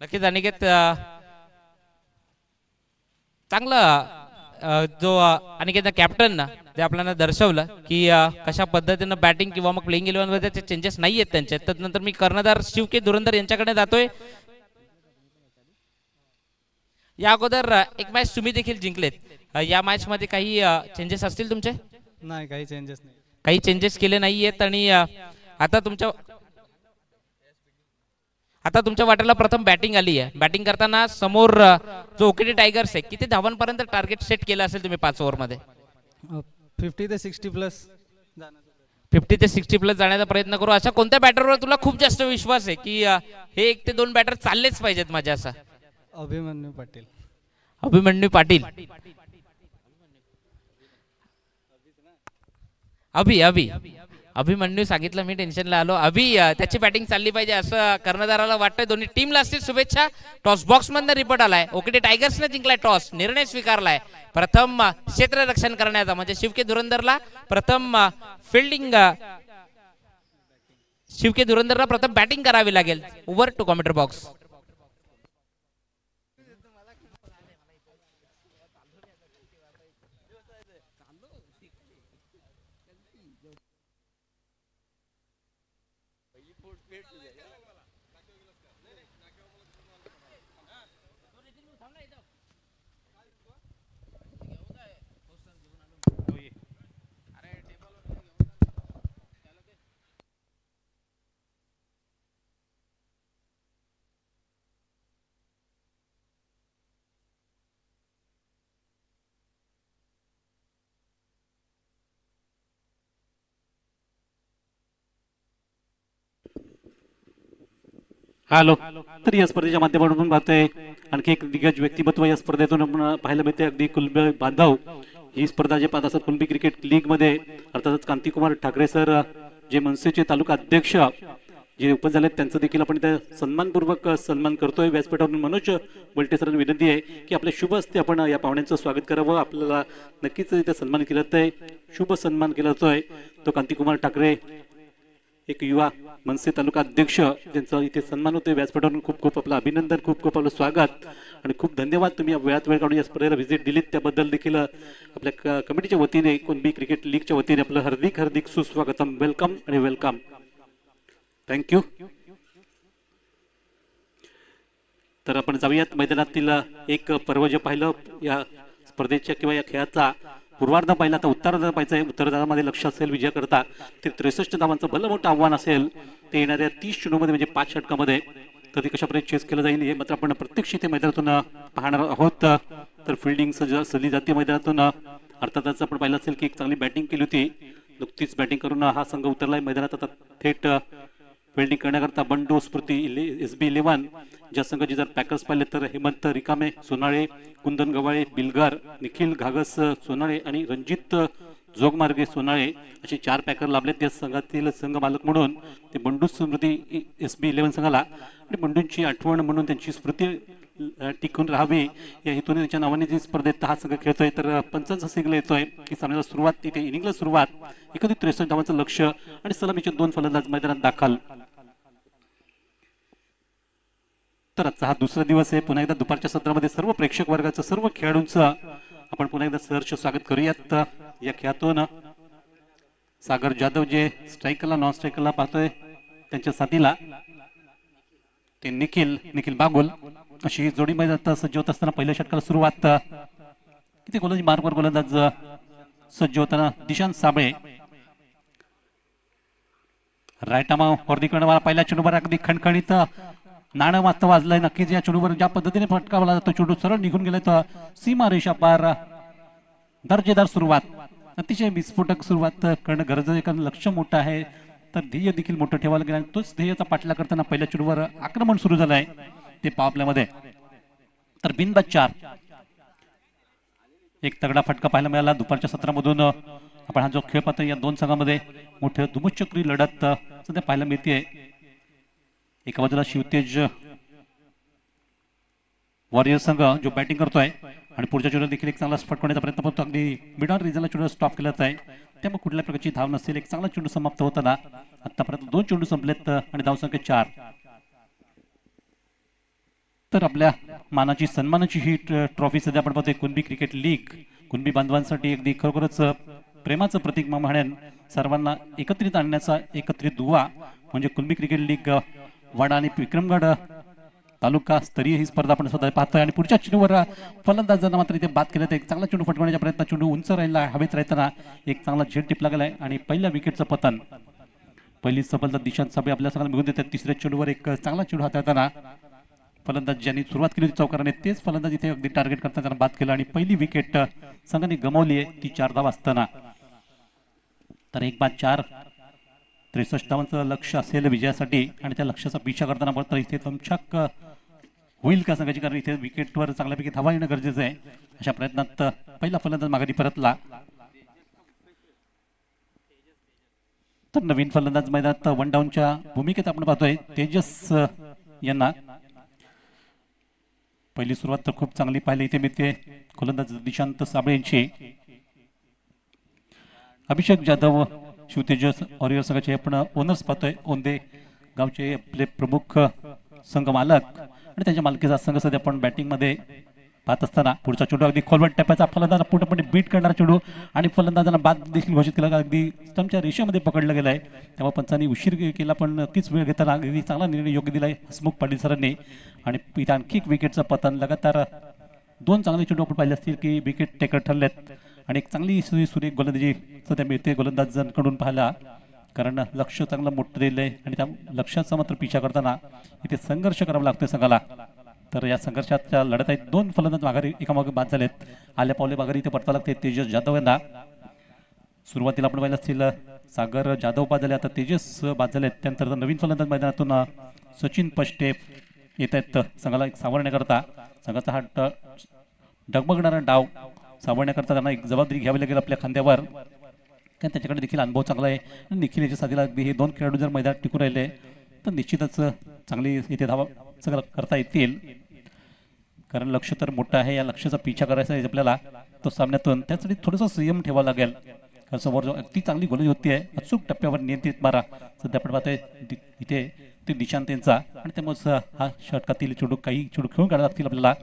नक्कीच अनिकेत चांगलं जो अनिकेत कॅप्टन जे आपल्याला दर्शवलं की कशा पद्धतीनं बॅटिंग किंवा मग प्लेइंग 11 मध्ये ते चेंजेस नाही आहेत त्यांचे. त्यानंतर मी कर्णधार शिव के धुरंधर यांच्याकडे जातोय. या अगोदर एक मॅच तुम्ही देखील जिंकलेत. या मॅच मध्ये काही चेंजेस असतील तुमचे? नाही, काही चेंजेस नाही. काही चेंजेस केले नाहीयेत. आणि आता तुमच्या वाट्याला प्रथम बॅटिंग आली आहे. बॅटिंग करताना समोर जो ओकेडी टायगर्स आहे, किती धावांपर्यंत टार्गेट सेट केलं असेल तुम्ही 5 ओव्हर मध्ये? 50 ते 60 प्लस. 50 ते 60 प्लस जाण्याचा प्रयत्न करू. अशा कोणत्या बॅटरवर तुला खूप जास्त विश्वास आहे की हे 1 ते 2 बॅटर चाललेच पाहिजेत माझ्या? असा अभिमन्यू पाटील. अभिमन्यू पाटील. अभिमन्यू सांगितलं, मी टेन्शनला आलो. त्याची बॅटिंग चालली पाहिजे असं कर्णधाराला वाटतंय. दोन्ही टीमला असतील शुभेच्छा. टॉस बॉक्स मधनं रिपोर्ट आलाय. ओके टायगर्सने जिंकलाय टॉस, निर्णय स्वीकारलाय. प्रथम क्षेत्ररक्षण करण्याचा, म्हणजे शिवके धुरंधरला प्रथम फिल्डिंग, शिवके धुरंधरला प्रथम बॅटिंग करावी लागेल. Over to commentary box. Hello. तर या स्पर्धेच्या माध्यमातून पाहतोय आणखी एक दिग्गज व्यक्तिमत्व या स्पर्धेतून आपण पाहायला मिळते. अगदी कुलबे बांधव ही स्पर्धा जे पाहत असतात कुलबी क्रिकेट लीग मध्ये, अर्थातच कांतिकुमार ठाकरे सर जे मनसेचे तालुका अध्यक्ष जे उपस्थित झाले त्यांचं देखील आपण इथे सन्मानपूर्वक सन्मान करतोय. व्यासपीठावरून मनोज वलटे सरांना विनंती आहे की आपल्या शुभ हस्ते आपण या पाहुण्यांचं स्वागत करावं. आपल्याला नक्कीच इथे सन्मान केला जातोय, शुभ सन्मान केला जातोय. तो कांतिकुमार ठाकरे एक युवा मनसे तालुका अध्यक्ष ज्यांचा इथे सन्मान होतोय व्यासपीठावरून खूप खूप आपलं अभिनंदन, खूप खूप आपलं स्वागत आणि खूप धन्यवाद. तुम्ही या वेळात वेळ काढून या स्पर्धेला व्हिजिट दिलीत त्याबद्दल देखील आपल्या कमिटीच्या वतीने कुणबी क्रिकेट लीगच्या वतीने आपलं हार्दिक हार्दिक सुस्वागतम. वेलकम आणि वेलकम. थँक्यू. तर आपण जाऊयात मैदानातील एक पर्व जे पाहिलं या स्पर्धेच्या किंवा या खेळाचा पूर्वार्ध पाहिला तर उत्तरार्ध पाहायचं आहे. उत्तरार्धामध्ये लक्ष असेल विजय करता ते 63 धावांचं भलं मोठं आव्हान असेल ते येणाऱ्या 30 चेंडूमध्ये म्हणजे 5 षटकामध्ये. तर ते कशा प्रकारे चेस केलं जाईल हे मात्र आपण प्रत्यक्ष इथे मैदानातून पाहणार आहोत. तर फिल्डिंग सजली जाते मैदानातून. अर्थातच आपण पाहिलं असेल की एक चांगली बॅटिंग केली होती. नुकतीच बॅटिंग करून हा संघ उतरलाय मैदानात. आता थेट फिल्डिंग करण्याकरता बंडू स्फूर्ती SB11 ज्या संघाचे जर पॅकर्स पाहिले तर हेमंत रिकामे सोनाळे, कुंदन गवाळे, बिलगार, निखिल घागस सोनाळे आणि रणजित जोगमार्गे सोनाळे असे 4 पॅकर लाभले. त्या संघातील संघ मालक म्हणून ते बंडू स्मृती SB11 संघाला आणि बंडूंची आठवण म्हणून त्यांची स्मृती टिकून राहावी या हेतूने त्यांच्या नावाने जी स्पर्धेत हा संघ खेळतोय. तर पंचांचा सिग्नल येतोय की सामन्याला सुरुवात, तिथे इनिंगला सुरुवात. एकंदरीत 63 धावांचं लक्ष आणि सलामीचे 2 फलंदाज मैदानात दाखल. तर आजचा हा दुसरा दिवस आहे. पुन्हा एकदा दुपारच्या सत्रामध्ये सर्व प्रेक्षक वर्गाचं, सर्व खेळाडूंचं आपण पुन्हा एकदा सहर्ष स्वागत करूयात. या खेळातून सागर जाधव जे स्ट्राईकरला नॉन स्ट्राईकरला पाहतोय त्यांच्या साथीला ते निखिल बागुल अशी जोडी मैदानात सज्ज होत असताना पहिल्या षटकाला सुरुवात. किती गोलंदाजी मार्गवर गोलंदाज सज्ज होताना दिशांत साबळे राईट वरती करणं पहिल्या चेंडूवर अगदी खणखणीत नाणं मात्र वाजलंय. नक्कीच या चेंडूवर ज्या पद्धतीने फटकावला जातो चेंडू सरळ निघून गेलाय तर सीमा रेषा पार. दर्जेदार सुरुवात, अतिशय विस्फोटक सुरुवात करणं गरजेचं आहे कारण लक्ष मोठं आहे. तर ध्येय देखील मोठं ठेवायला गेलं आणि तोच ध्येयाचा पाठला करताना पहिल्या चेंडूवर आक्रमण सुरू झालंय ते पावपल्यामध्ये. तर बिनबाद 4. एक तगडा फटका पाहायला मिळाला दुपारच्या सत्रामधून. आपण हा जो खेळ पाहतो या 2 संघामध्ये मोठे धुमचक्री लढत सध्या पाहायला मिळते. एका बाजूला शिवतेज वॉरियर संघ जो बॅटिंग करतोय आणि पुढच्या चेंडूला देखील एक चांगला फटकवण्याचा प्रयत्न करतो. अगदी मिड ऑन रिजनला चेंडू स्टॉप केला आहे त्यामुळे कुठल्या प्रकारची धाव नसेल. एक चांगला चेंडू समाप्त होताना आतापर्यंत 2 चेंडू संपलेत आणि धावसंख्या 4. तर आपल्या मानाची सन्मानाची ही ट्रॉफी सध्या आपण पाहतोय कुणबी क्रिकेट लीग. कुणबी बांधवांसाठी अगदी खरोखरच प्रेमाचं प्रतीक म्हणेन. सर्वांना एकत्रित आणण्याचा एकत्रित दुवा म्हणजे कुणबी क्रिकेट लीग वाडा आणि विक्रमगड तालुका स्तरीय ही स्पर्धा आपण स्वतः पाहतोय. आणि पुढच्या चेंडूवर फलंदाजांना मात्र इथे बाद केलं. एक चांगला चेंडू फटकवण्याचा प्रयत्न, चेंडू उंच राहिला, हवेत राहताना एक चांगला झेड टिपला गेलाय आणि पहिल्या विकेटचं पतन. पहिली सफलता दिशांत साबळे आपल्या संघाला मिळवून देतात. तिसऱ्या चेंडूवर एक चांगला चेंडू हाताळताना फलंदाज ज्यांनी सुरुवात केली होती चौकाराने तेच फलंदाज इथे अगदी टार्गेट करताना त्यांना बाद केलं आणि पहिली विकेट संघाने गमावली आहे ती 4 धावा असताना. तर 1-4 63 धावांचं लक्ष असेल विजयासाठी आणि त्या लक्ष्याचा पिछा करताना मात्र इथे दमछाक होईल का संघाची कारण इथे विकेटवर चांगल्यापैकी धावा येणं गरजेचं आहे. अशा प्रयत्नात पहिला फलंदाज माघारी परतला. तर नवीन फलंदाज मैदानात 1 डाऊनच्या भूमिकेत आपण पाहतोय तेजस यांना. पहिली सुरुवात तर खूप चांगली पाहिली इथे मिळते गोलंदाज दिशांत साबळे यांची. अभिषेक जाधव शिवतेजस वॉरियर संघाचे आपण ओनर्स पाहतोय. ओंदे गावचे आपले प्रमुख संघ मालक आणि त्यांच्या मालकीचा संघ सध्या आपण बॅटिंग मध्ये पाहत असताना पुढचा चेंडू अगदी खोलवट टप्प्याचा फलंदाज पूर्णपणे बीट करणारा चेंडू आणि फलंदाजांना बाद देखील घोषित केला. अगदी स्टंपच्या रेषेमध्ये पकडलं गेलाय तेव्हा पंचांनी उशीर केला पण नक्कीच वेळ घेताना अगदी चांगला निर्णय योग्य दिलाय हसमुख पाटील सरांनी. आणि इथे आणखी एक विकेटचं पतन. लगातार 2 चांगले चेंडू आपण पाहिले असतील की विकेट टेकर ठरलेत आणि एक चांगली सुरेख गोलंदाजी सध्या मिळते गोलंदाजांकडून पाहायला कारण लक्ष चांगलं मोठं दिलंय आणि त्या लक्ष्याचा मात्र पिछा करताना इथे संघर्ष करावा लागतोय संघाला. तर या संघर्षाच्या लढत आहेत 2 फलंदाज माघारी एकामागे बाद झालेत. आल्या पावले माघारी इथे परतावं लागते तेजस जाधव यांना. सुरुवातीला आपण पाहिलं असतील सागर जाधव बाद झाले, आता तेजस बाद झालेत. त्यानंतर नवीन फलंदाज मैदानातून सचिन पष्टे येत आहेत संघाला एक सावरण्याकरता. संघाचा हा डगमगणारा डाव सावरण्याकरता त्यांना एक जबाबदारी घ्यावी लागेल आपल्या खांद्यावर कारण त्याच्याकडे देखील अनुभव चांगला आहे. आणि निखिल याच्या साथीला अगदी हे 2 खेळाडू जर मैदानात टिकून राहिले तर निश्चितच चांगली इथे धावा सगळं करता येतील कारण लक्ष तर मोठं आहे. या लक्ष्याचा पिछा करायचा आहे आपल्याला तो सामन्यातून. त्यासाठी थोडंसं संयम ठेवावा लागेल कारण समोर जो अगदी चांगली गोलंदाजी होती आहे, अचूक टप्प्यावर नियंत्रित मारा सध्या आपण पाहतोय इथे ते निशांत यांचा, आणि त्यामुळे हा षटकातील चेंडू काही चेंडू खेळून काढावे लागतील आपल्याला.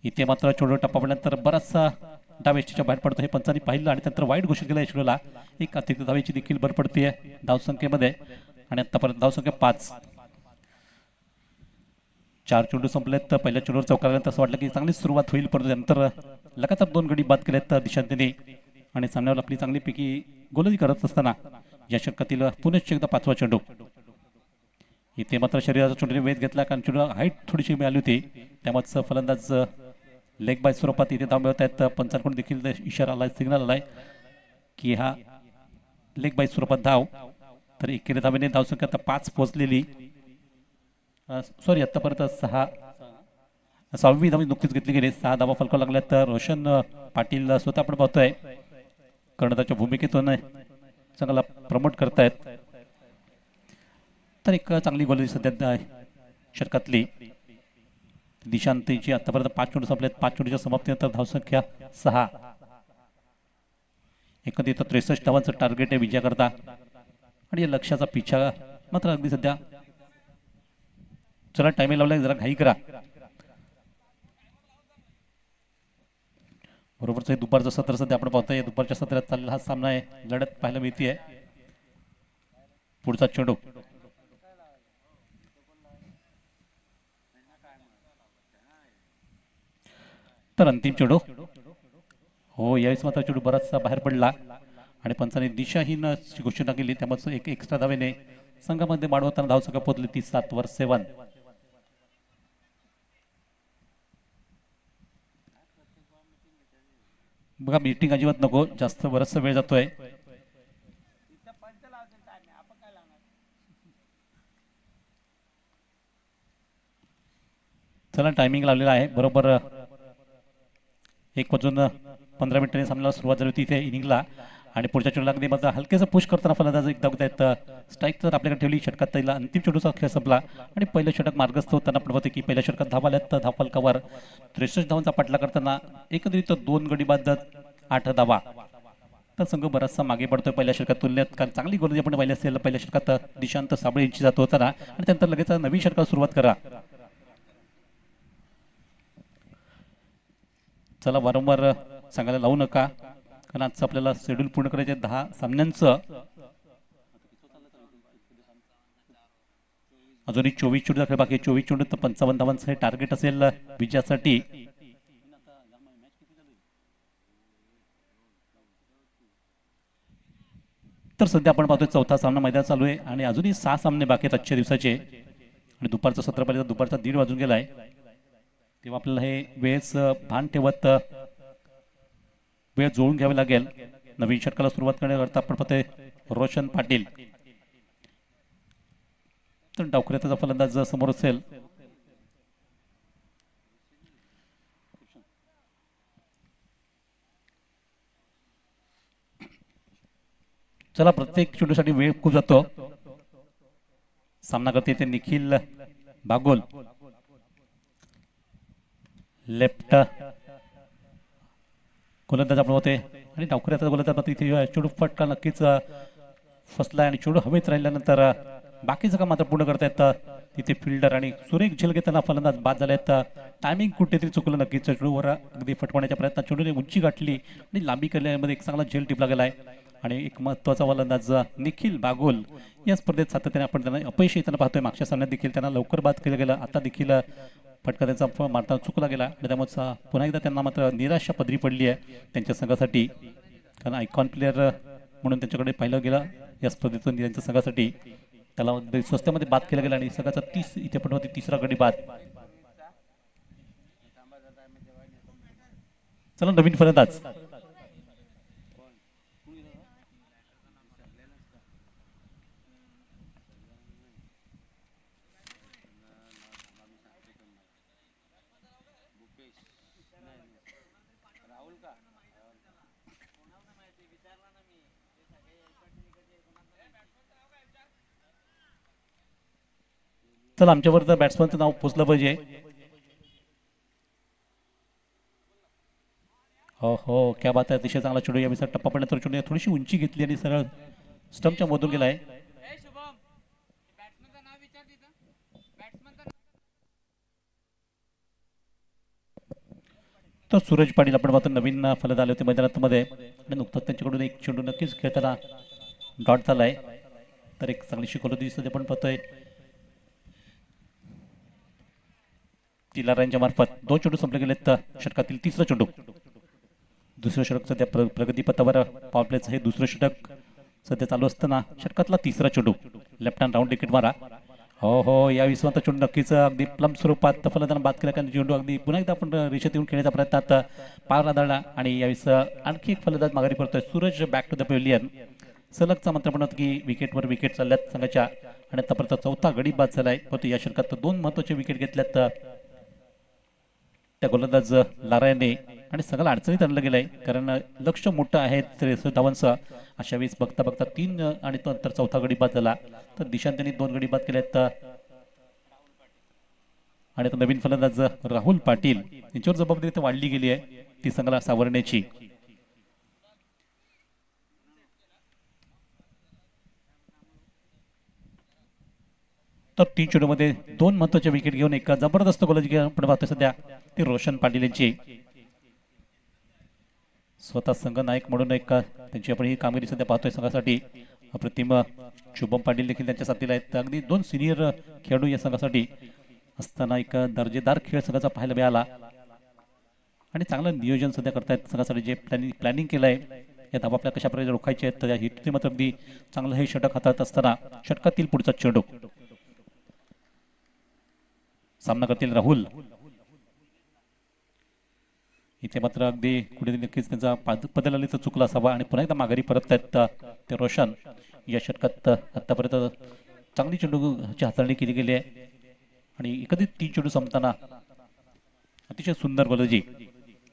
इथे मात्र चेंडू टप्पावल्यानंतर बराचसा डाव यष्टीच्या बाहेर पडतो हे पंचांनी पाहिलं, आणि त्यानंतर वाईट घोषित केला चेंडूला. एक अतिरिक्त धावेची देखील भर पडते धावसंख्येमध्ये, आणि आतापर्यंत धावसंख्या 5. 4 चेंडू संपलेत. तर पहिल्या चेंडूवर चौकारानंतर असं वाटलं की चांगली सुरुवात होईल, परंतु त्यानंतर लगातार 2 गडी बाद केलेत दिशांतने, आणि सामन्यावर आपली चांगलीपैकी गोलंदाजी करत असताना या षटकातील पुनश्च एकदा 5वा चेंडू. इथे मात्र शरीराचा चेंडूने वेध घेतला, कारण चेंडू हाईट थोडीशी मिळाली होती, त्यामुळे फलंदाज लेग बाय स्वरूपात इथे धाव मिळवत आहेत. पंचांकडून देखील इशारा आलाय, सिग्नल आलाय की हा लेग बाय स्वरूपात धाव. तर एकेरी धावेने धावसंख्या आता 5 पोहोचलेली. सॉरी, आतापर्यंत 6वी धाव नुकतीच घेतली गेली. 6 धावा फलकाव लागल्यात. तर रोशन पाटील स्वतः आपण पाहतोय कर्णधाराच्या भूमिकेतून चांगला प्रमोट करतायत. तर एक चांगली गोलंदाजी सध्या षटकातली दिशांतीची. आतापर्यंत 5 चेंडू संपलेत. 5 चेंडूच्या समाप्तीनंतर धावसंख्या 6. एकंदरीत 63 धावांचं टार्गेट आहे विजयाकरता, आणि या लक्ष्याचा पिछा मात्र अगदी सध्या. चला, टायमिंग लावलाय, जरा घाई करा. बरोबरच हे दुपारचं सत्र सध्या आपण पाहतोय. दुपारच्या सत्रात चाललेला हा सामना आहे, लढत पाहायला मिळते. पुढचा चेंडू तर अंतिम चेंडू. हो, यावेळेस मात्र चेंडू बराचसा बाहेर पडला, आणि पंचाने दिशाहीन घोषणा केली, त्यामुळे एक एक्स्ट्रा धावेने संघामध्ये माडवताना धावसंख्या पोहोचली ती 7 वर 7. बघा, मीटिंग अजिबात नको, जास्त बराचसा वेळ जातोय. चला, टायमिंग लावलेला आहे. बरोबर 1:15 सामन्याला सुरुवात झाली होती इथे इनिंगला, आणि पुढच्या चेंडूला अगदी मात्र हलकेचं पुश करताना फलंदाज एकदा स्ट्राईक तर आपल्याकडे ठेवली. षटकात त्याला अंतिम चेंडूचा खेळ संपला, आणि पहिलं षटक मार्गस्थ होताना आपण पाहतो की पहिल्या षटकात धावा आल्यात. तर धाव फलकावर 63 धावांचा पाठला करताना एकंदरीत 2 गडी बाद 8 धावा. तर संघ बराचसा मागे पडतोय पहिल्या षटकात तुलनेत, कारण चांगली गोलंदाजी आपण पाहिली असेल पहिल्या षटकात दिशांत साबळे यांची जात होताना, आणि त्यानंतर लगेच नवीन षटकात सुरुवात करा. चला, वारंवार सांगायला लावू नका, कारण आजचं आपल्याला शेड्यूल पूर्ण करायचे 10 सामन्यांचं. अजूनही 24 चेंडूचा खेळ बाकी. 24 चेंडू तर 55 धावांचं हे टार्गेट असेल विजयासाठी. तर सध्या आपण पाहतोय 4था सामना मैदान चालू आहे, आणि अजूनही 6 सामने बाकी आहेत आजच्या दिवसाचे, आणि दुपारचं सत्र पाहिजे. दुपारचा 1:30 वाजून गेलाय, तेव्हा आपल्याला हे वेळेचं भान ठेवत वेळ जोडून घ्यावी लागेल. नवीन षटकाला सुरुवात करण्याकरता आपण पाहतोय रोशन पाटील. तर डावखुऱ्याचा फलंदाज समोर असेल. चला, प्रत्येक चेंडूसाठी वेळ खूप जातो. सामना करते ते निखिल बागोल, लेफ्ट गोलंदाज आपण होते, आणि डावखुऱ्याचा गोलंदाज इथे चेंडू फटका नक्कीच फसला, आणि चेंडू हवेत राहिल्यानंतर बाकीचं काम मात्र पूर्ण करता तिथे फिल्डर आणि सुरेख झेल घेताना फलंदाज बाद झाले आहेत. टायमिंग कुठेतरी चुकलं नक्कीच. चेंडूवर अगदी फटवण्याच्या प्रयत्नात चेंडूने उंची गाठली, आणि लांबी केल्यामध्ये एक चांगला झेल टिपला गेलाय, आणि एक महत्त्वाचा फलंदाज निखिल बागोल या स्पर्धेत सातत्याने आपण त्यांना अपयश येताना पाहतोय. मागच्या सामन्यात देखील त्यांना लवकर बाद केलं गेलं, आता देखील फटका त्यांचा मारताना चुकला गेला, आणि त्यामुळे पुन्हा एकदा त्यांना मात्र निराशा पदरी पडली आहे त्यांच्या संघासाठी, कारण आयकॉन प्लेअर म्हणून त्यांच्याकडे पाहिलं गेलं या स्पर्धेतून त्यांच्या संघासाठी. त्याला स्वस्त्यामध्ये बाद केला गेला, आणि संघाचा इथे पण होती 3रा गडी बाद. चला, नवीन फलंदाज. चला, आमच्यावर तर बॅट्समनचं नाव पोचलं पाहिजे. हो हो, क्या बात आहे, अतिशय चांगला चेंडू या विसर टप्पा पडल्यानंतर चेंडू थोडीशी उंची घेतली आणि सरळ स्टंपच्या मधून गेलाय. तर सूरज पाटील आपण पाहतो नवीन फलंदाज आले होते मैदानामध्ये आणि नुकताच त्यांच्याकडून एक चेंडू नक्कीच खेळताना डॉट झालाय. तर एक चांगली शिकवलं दिसत आपण पाहतोय तिलारांच्या मार्फत 2 चेंडू संपले गेलेत. षटकातील तिसरा चेंडू, दुसरं षटक सध्या प्रगतीपथावर पॉवर प्लेचं हे दुसरं षटक सध्या चालू असताना षटकातला तिसरा चेंडू लेफ्ट हँड राऊंड विकेट मारा. हो हो, या विश्वांत चेंडू नक्कीच अगदी प्लम स्वरूपात फलंदाजांना बाद केला, कारण चेंडू अगदी पुन्हा एकदा आपण रेषेत येऊन खेळण्याच्या प्रयत्नात पार आदळला आणि यावेळेस आणखी एक फलंदाज माघारी पडतोय. Suraj back to the pavilion. सलगचा मंत्र म्हणत की विकेटवर विकेट चालल्यात संघाच्या आणि आतापर्यंत चौथा गडी बाद झालाय. परंतु या षटकात 2 महत्वाचे विकेट घेतल्यात त्या गोलंदाज लारा यांनी आणि सगळं अडचणीत आणलं गेलंय, कारण लक्ष मोठं आहे 63 धावांचं. अशा वेळेस बघता बघता 3 आणि नंतर चौथा गडी बाद झाला. तर दिशांत त्यांनी 2 गडी बाद केलेत आणि आता नवीन फलंदाज राहुल पाटील यांच्यावर जबाबदारी वाढली गेली आहे ती संघाला सावरण्याची. तर 3 चेंडूमध्ये 2 महत्वाचे विकेट घेऊन एक जबरदस्त गोलंदाजी आपण पाहतोय सध्या ती रोशन पाटील यांची. स्वतः संघ नायक म्हणून एक त्यांची आपण ही कामगिरी सध्या पाहतोय संघासाठी. अप्रतिम शुभम पाटील देखील त्यांच्या साथीला आहेत. अगदी 2 सिनियर खेळाडू या संघासाठी असताना एक दर्जेदार खेळ संघाचा पाहायला मिळाला आणि चांगलं नियोजन सध्या करतायत संघासाठी. जे प्लॅनिंग केलंय या धावा आपल्या कशा प्रकारे रोखायचे आहेत, तर या हिटने मात्र अगदी चांगलं हे षटक हाताळत असताना षटकातील पुढचा चेंडू सामना करतील राहुल. इथे मात्र अगदी कुठे नक्कीच त्यांचा बदल आली तर चुकला असावा आणि पुन्हा एकदा माघारी परत आहेत ते रोशन. या षटकात आतापर्यंत चांगली चेंडूची हाताळणी केली गेली आहे आणि एकत्रित 3 चेंडू संपताना अतिशय सुंदर गोलंदाजी.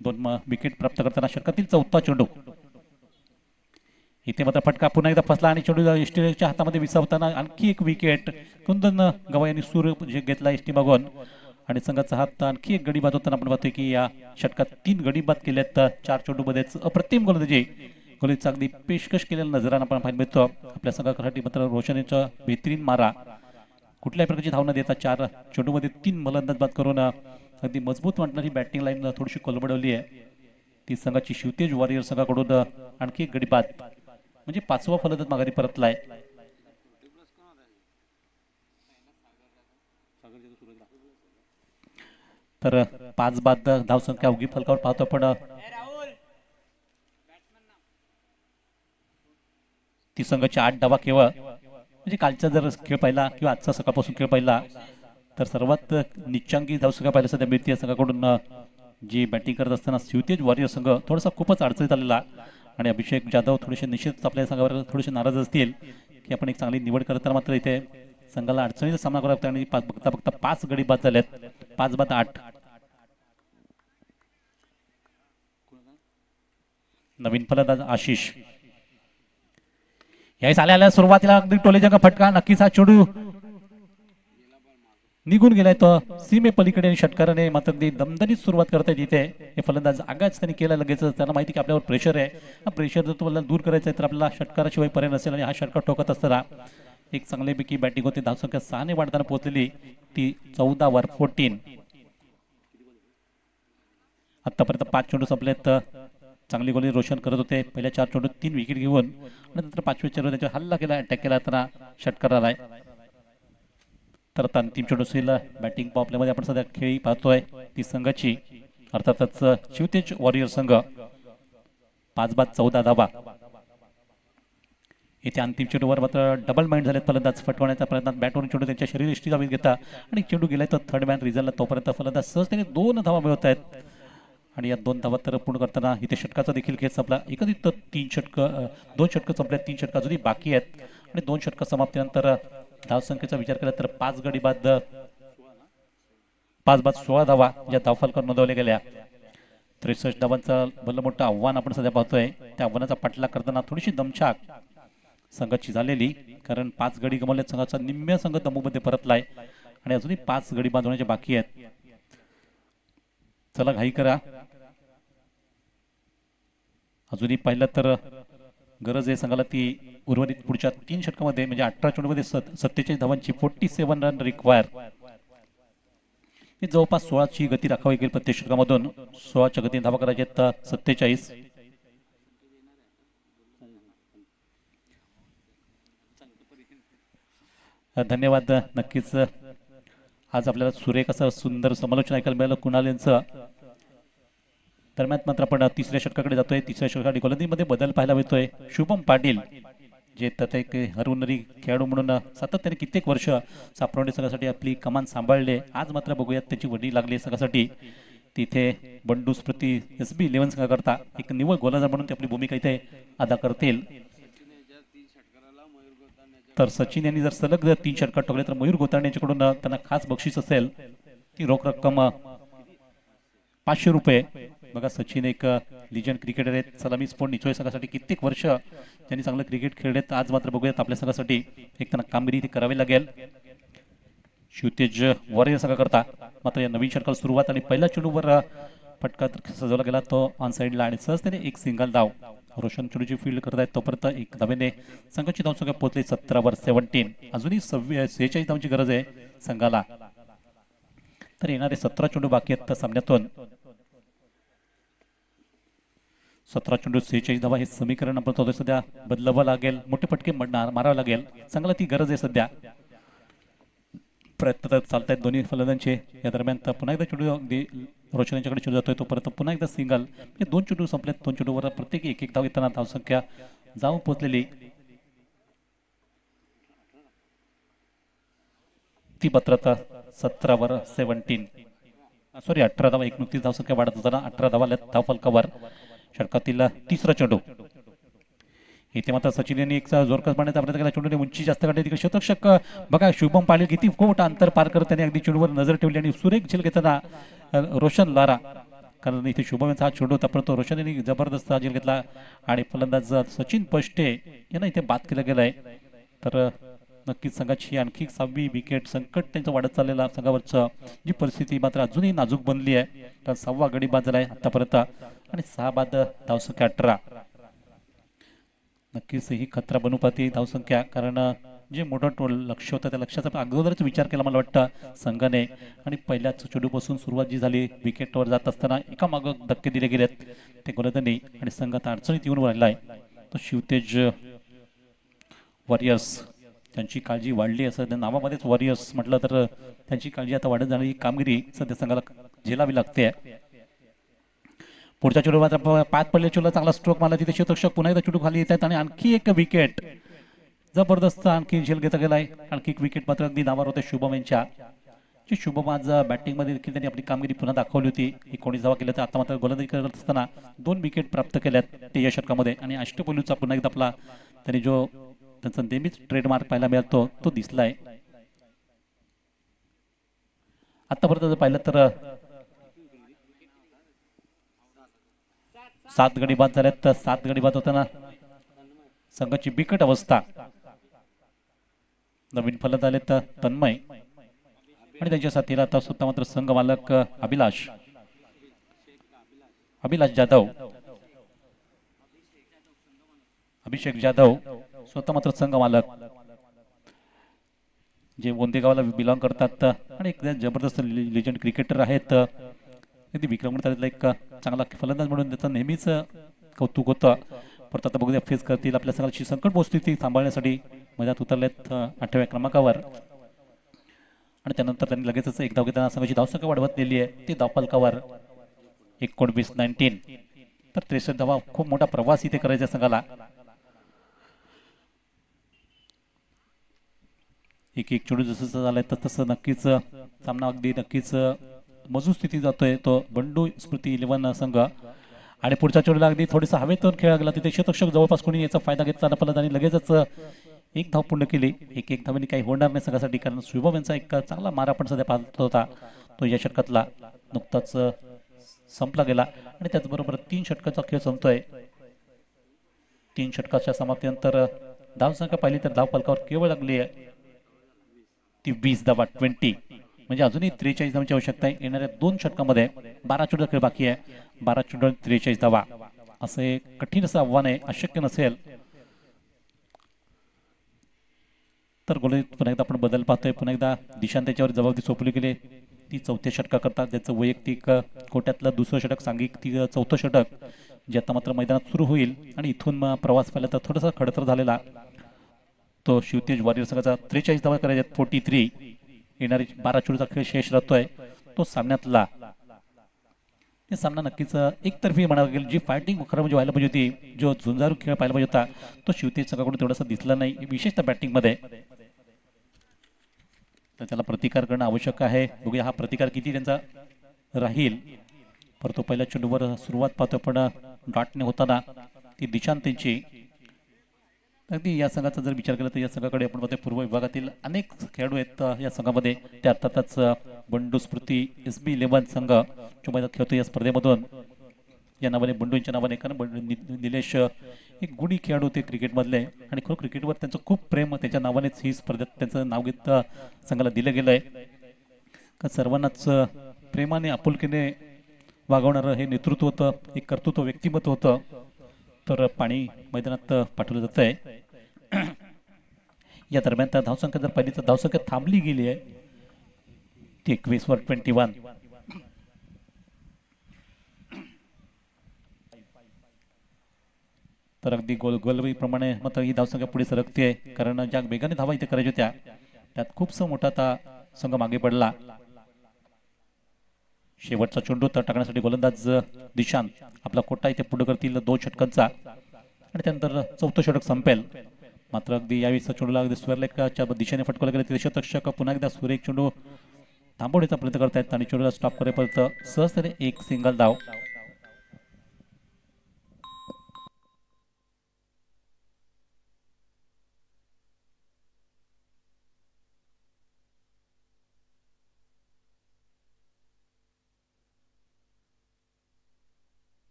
2 विकेट प्राप्त करताना षटकातील चौथा चेंडू. इथे मात्र फटका पुन्हा एकदा फसला आणि चेंडू एसटीच्या हातामध्ये विसावताना आणखी एक विकेट कुंदन गवा यांनी सूर जे घेतला एसटी मागून आणि संघाचा हात आणखी एक गडी बाद होताना आपण पाहतोय की या षटकात 3 गडी बाद केल्यात 4 चेंडूमध्येच. अप्रतिम गोलंदाजी, गोलंदाजीचा अगदी पेशकश केलेला नजरानं आपण पाहायला मिळतो आपल्या संघासाठी. मात्र रोशन यांचा बेहतरीन मारा, कुठल्याही प्रकारची धाव न देता 4 चेंडूमध्ये 3 फलंदाज बाद करून अगदी मजबूत वाटणारी बॅटिंग लाईन थोडीशी कोलबडवली आहे ती संघाची. शिवतेज वॉरियर संघाकडून आणखी एक गडी बाद म्हणजे 5वा फलंदाज माघारी परतलाय. तर 5 बाद धावसंख्या उगी फलकावर पाहतो आपण. ती संघाची 8 धावा केवळ, म्हणजे कालचा जर खेळ पाहिला किंवा आजचा सकाळपासून खेळ पाहिला तर सर्वात निच्चांकी धावसंख्या पाहिला सध्या मिळते संघाकडून. जी बॅटिंग करत असताना शिवतेज वॉरियर संघ थोडासा खूपच अडचणीत आलेला आणि अभिषेक जाधव थोडेसे निश्चित आपल्या संघावर थोडेसे नाराज असतील की आपण एक चांगली निवड करताना मात्र इथे संघाला अडचणीचा सामना करावा लागतो आणि बघता बघता 5 गडी बाद झालेत. 5 बाद 8. नवीन फलंदाज आशिष. यावेळेस आल्या सुरुवातीला अगदी टोलेजंग फटका, नक्कीच हा चेंडू निघून गेलाय तो सीमे पलीकडे आणि षटकाराने मात्र अगदी दमदनीत सुरुवात करतायत इथे हे फलंदाज. आगाच त्यांनी केला लगेच, त्यांना माहिती की आपल्यावर प्रेशर आहे, हा प्रेशर जर तुम्हाला दूर करायचा आहे तर आपल्याला षटकाराशिवाय पर्याय नसेल आणि हा षटकार ठोकत असताना एक चांगल्यापैकी बॅटिंग होती. धावसंख्या 6 ने वाढताना पोहोचलेली ती 14 वर 14. आतापर्यंत 5 चेंडू संपलेत. चांगली गोली रोशन करत होते पहिल्या 4 चेंडूत 3 विकेट घेऊन आणि नंतर 5व्या चेंडू त्याच्यावर हल्ला केला, अटॅक केला, त्यांना षटकार आलाय. तर आता अंतिम चेंडू असेल बॅटिंग पॉपल्यामध्ये आपण सध्या खेळी पाहतोय ती संघाची अर्थातच शिवतेज वॉरियर संघ. 5 बाद 14 धावा. इथे अंतिम चेंडूवर मात्र डबल माइंड झालेत फलंदाज. फटवण्याच्या प्रयत्नात बॅटवरून चेंडू त्यांच्या शरीर इष्टी जावीत घेता आणि चेंडू गेलाय तर थर्ड मॅन रिझनला. तोपर्यंत फलंदाज सहजतेने 2 धावा मिळवत आहेत आणि या 2 धावा तर पूर्ण करताना इथे षटकाचा देखील खेळ संपला. एकत्रित 2 षटकं संपल्या, 3 षटकं अजूनही बाकी आहेत आणि 2 षटकं समाप्तीनंतर धावसंख्येचा विचार केला तर 5 गडी बाद 5 बाद 16 धावा या धावफलकावर नोंदवल्या गेल्या. 63 धावांचं भलं मोठं आव्हान आपण सध्या पाहतोय. त्या आव्हानाचा पाठलाग करताना थोडीशी दमछाक संघाची झालेली, कारण 5 गडी गमावल्यात. संघाचा निम्म्या संघ तंबूमध्ये परतलाय आणि अजूनही 5 गडी बाद होण्याचे बाकी आहेत. चला घाई करा. अजूनही पाहिलं तर गरज आहे संघाला ती उर्वरित पुढच्या 3 षटकामध्ये म्हणजे 18 चेंडूमध्ये 47 धावांची 47 रन रिक्वायर. जवळपास 16ची गती राखावी लागेल प्रत्येक षटकामधून. 16च्या गतीने धावा करायच्या आहेत 47. धन्यवाद. नक्कीच आज आपल्याला सुरेख असं सुंदर समालोचन ऐकायला मिळालं कुणाल यांचं. दरम्यान मात्र आपण तिसऱ्या षटकाकडे जातोय. तिसऱ्या षटकाकडे गोलंदाजीमध्ये बदल पाहायला मिळतोय. शुभम पाटील जे त्यात एक हरवणारी खेळाडू म्हणून सातत्याने कित्येक वर्ष सापरवणे संघासाठी आपली कमान सांभाळले. आज मात्र बघूयात त्याची वडी लागली संघासाठी. तिथे बंडू स्मृती SB11 संघाकरता एक निव्वळ गोलंदाज म्हणून ती आपली भूमिका इथे अदा करतील. तर सचिन यांनी जर सलग 3 षटकार ठोकले तर मयूर गोताणे यांच्याकडून त्यांना खास बक्षीस असेल. ती रोख रक्कम 500 रुपये. बघा सचिन एक लिजंड क्रिकेटर आहेत. सलामी स्पोर्ट निचोय संघासाठी कित्येक वर्ष त्यांनी चांगलं क्रिकेट खेळलेत. आज मात्र बघूयात आपल्या संघासाठी एक त्यांना कामगिरी ती करावी लागेल. शिवतेज वॉरियर संघाकरता मात्र या नवीन षटकाला सुरुवात आणि पहिल्या चेंडूवर फटका सजवला गेला तो ऑन साईडला आणि सहजतेने एक सिंगल धाव. रोशन चेंडूची फील्ड करत आहेत तोपर्यंत एक धावेने संघाची धावसंख्या पोहोचली 17 17. अजूनही 46 धावांची गरज आहे संघाला. तर येणारे 17 चेंडू बाकी आहेत सामन्यातून. 17 चेंडू 46 धावा हे समीकरण आपण सध्या बदलावं लागेल. मोठे फटके मारावं लागेल संघाला. ती गरज आहे सध्या. प्रयत्न तर चालत आहेत दोन्ही फलंदाजांचे. या दरम्यान पुन्हा एकदा चेंडू अगदी रोशन यांच्याकडे चेंडू जातोय तोपर्यंत पुन्हा एकदा सिंगल. हे 2 चेंडू संपलेत. 2 चेंडूवर प्रत्येकी एक धाव येताना धावसंख्या जाऊन पोहोचलेली ती पत्रता 17 17. सॉरी 18 धावा. एक नुकतीच धावसंख्या वाढत होताना 18 धावा धाव फलकावर. षटकातील तिसरा चेंडू इथे मात्र सचिन यांनी एक जोरकस मारण्याचा प्रयत्न केला. चेंडूने उंची जास्त काढली. तिकडे शतरक्षक बघा शुभम पाटील किती खूप मोठा अंतर पार करत त्याने अगदी चेंडूवर नजर ठेवली आणि सुरेख झेल घेताना रोशन लारा. कारण इथे शुभम यांचा हा चेंडू होता परंतु रोशन यांनी जबरदस्त झेल घेतला आणि फलंदाज सचिन पष्टे यांना इथे बाद केलं गेलंय. तर नक्कीच संघाची आणखी 6वी विकेट. संकट त्यांचं वाढत चाललेला संघावरचं जी परिस्थिती मात्र अजूनही नाजूक बनली आहे. कारण 6वा गडी बाद झालाय आतापर्यंत आणि 6 बाद धावसंख्या 18. नक्कीच ही खतरा बनू पाहते धावसंख्या. कारण जे मोठं लक्ष होतं त्या लक्षाचा अगोदरच विचार केला मला वाटतं संघाने. आणि पहिल्याच चेंडूपासून सुरुवात जी झाली विकेटवर जात असताना एका मागं धक्के दिले गेलेत ते गोलंदाजांनी आणि संघात अडचणीत येऊन राहिला आहे. तो शिवतेज वॉरियर्स त्यांची काळजी वाढली असं त्या नावामध्येच वॉरियर्स म्हटलं तर त्यांची काळजी आता वाढत जाणारी कामगिरी सध्या संघाला झेलावी लागते. पुढच्या चेंडू मात्र 5 पडले चेंडूला चांगला स्ट्रोक मारला. तिथे क्षेत्ररक्षक पुन्हा एकदा चेंडू खाली येत आहेत आणि आणखी एक विकेट. जबरदस्त आणखी झेल घेता गेलाय. आणखी एक विकेट मात्र अगदी नावावर होते शुभम यांच्या. जी शुभम आज बॅटिंगमध्ये देखील त्यांनी आपली कामगिरी पुन्हा दाखवली होती. 19 धावा केल्या तर आता मात्र गोलंदाजी करत असताना 2 विकेट प्राप्त केल्यात ते या षटकामध्ये. आणि अष्टपैलूचा पुन्हा एकदा आपला त्यांनी जो त्यांचा नेहमीच ट्रेडमार्क पाहायला मिळतो तो दिसलाय. आतापर्यंत जर पाहिलं तर 7 गडी बाद झाल्यात. तर 7 गडी बाद होताना संघाची बिकट अवस्था. नवीन फलंदाज आले तर तन्मय आणि त्यांच्या साथीला आता सुद्धा मात्र संघ मालक अभिलाष जाधव अभिषेक जाधव स्वतः मात्र संघ मालक जे गोंदेगावला बिलॉंग करतात आणि एक जबरदस्त लिजंड क्रिकेटर आहेत. विक्रमगड एक चांगला फलंदाज म्हणून त्याचं नेहमीच कौतुक होतं. परत आता बघूया फेस करतील आपल्या संघाची संकट परिस्थिती सांभाळण्यासाठी मध्यात उतरलेत 8व्या क्रमांकावर. आणि त्यानंतर त्यांनी लगेचच एक धाव घेताना संघाची धावसंख्या वाढवत नेली आहे. ती धावफलकावर 19 19. तर 63 धावा. खूप मोठा प्रवास इथे करायचा संघाला. एक चेंडू जसं झालंय तसं नक्कीच सामना अगदी नक्कीच मजूर स्थिती जातोय तो बंडू स्मृती 11 संघ. आणि पुढच्या चेंडूला अगदी थोडीसा हवेतून खेळला गेला. तिथे क्षेत्ररक्षक जवळपास कोणी याचा फायदा घेतला फलंदाजांनी लगेचच एक धाव पूर्ण केली. एक धावेने काही होणार नाही संघासाठी कारण शुभम यांचा एक चांगला मारा पण सध्या पाहत होता तो या षटकातला नुकताच संपला गेला. आणि त्याचबरोबर 3 षटकाचा खेळ संपतोय. 3 षटकाच्या समाप्तीनंतर धावसंख्या पाहिली तर धाव फलकावर केवळ लागली आहे ती 20 धावा 20. म्हणजे अजूनही 43 धावांची आवश्यकता आहे. येणाऱ्या 2 षटकामध्ये 12 चेंडू खेळ बाकी आहे. 12 चेंडू 43 धावा. असे कठीण असं आव्हान आहे, अशक्य नसेल तर गोलंदाजीत पुन्हा एकदा आपण बदल पाहतोय. पुन्हा एकदा दिशांत त्याच्यावर जबाबदारी सोपवली गेली. ती चौथ्या षटका करतात, त्याचं वैयक्तिक कोट्यातलं दुसरं षटक, सांघिक ती चौथं षटक जे आता मात्र मैदानात सुरू होईल. आणि इथून मग प्रवास पाहिला तर थोडासा खडतर झालेला तो शिवतेज वॉरियर संघाचा 43 धावा करायच्यात 43. येणारी 12 चेंडूचा खेळ शेष राहतोय तो सामन्यातला. हे सामना नक्कीच एकतर्फी म्हणावं लागेल. जी फायटिंग खरं म्हणजे व्हायला पाहिजे होती, जो झुंजारू खेळ पाहायला पाहिजे होता, तो शिवतेज संघाकडून तेवढासा दिसला नाही, विशेषतः बॅटिंगमध्ये. तर त्याला प्रतिकार करणं आवश्यक आहे. बघूया हा प्रतिकार किती त्यांचा राहील. परंतु पहिल्या चेंडूवर सुरुवात पाहतो पण डॉटने होताना ती दिशांतींची. अगदी या संघाचा जर विचार केला तर या संघाकडे आपण पाहतोय पूर्व विभागातील अनेक खेळाडू आहेत या संघामध्ये. ते अर्थातच बंडू स्मृती SB11 संघ जो मैदानात खेळतो या स्पर्धेमधून, या नावाने बंडूंच्या नावाने. कारण निलेश एक गुणी खेळाडू होते क्रिकेटमधले आणि खरं क्रिकेटवर त्यांचं खूप प्रेम, त्याच्या नावानेच ही स्पर्धेत त्यांचं नाव घेत संघाला दिलं गेलं आहे. का सर्वांनाच प्रेमाने आपुलकीने वागवणारं हे नेतृत्व होतं, एक कर्तृत्व व्यक्तिमत्व होतं. तर पाणी मैदानात पाठवलं जात आहे. या दरम्यान त्या धावसंख्या जर पाहिली तर धावसंख्या थांबली गेली आहे ती 21 वर 21. तर अगदी गोलप्रमाणे मात्र ही धावसंख्या पुढे सरकते आहे. कारण ज्या वेगाने धावा इथे करायच्या होत्या त्यात खूपसा मोठा आता संघ मागे पडला. शेवटचा चेंडू तर टाकण्यासाठी गोलंदाज दिशांत आपला कोटा इथे पुढे करतील 2 षटकांचा आणि त्यानंतर चौथं षटक संपेल. मात्र अगदी यावेळी चेंडूला अगदी स्वेअरलेगच्या दिशेने फटकवलं गेलं. शतक पुन्हा एकदा सुरेख चेंडू थांबवण्याचा प्रयत्न करतायत आणि चेंडूला स्टॉप करेपर्यंत सहजतेने एक सिंगल धाव.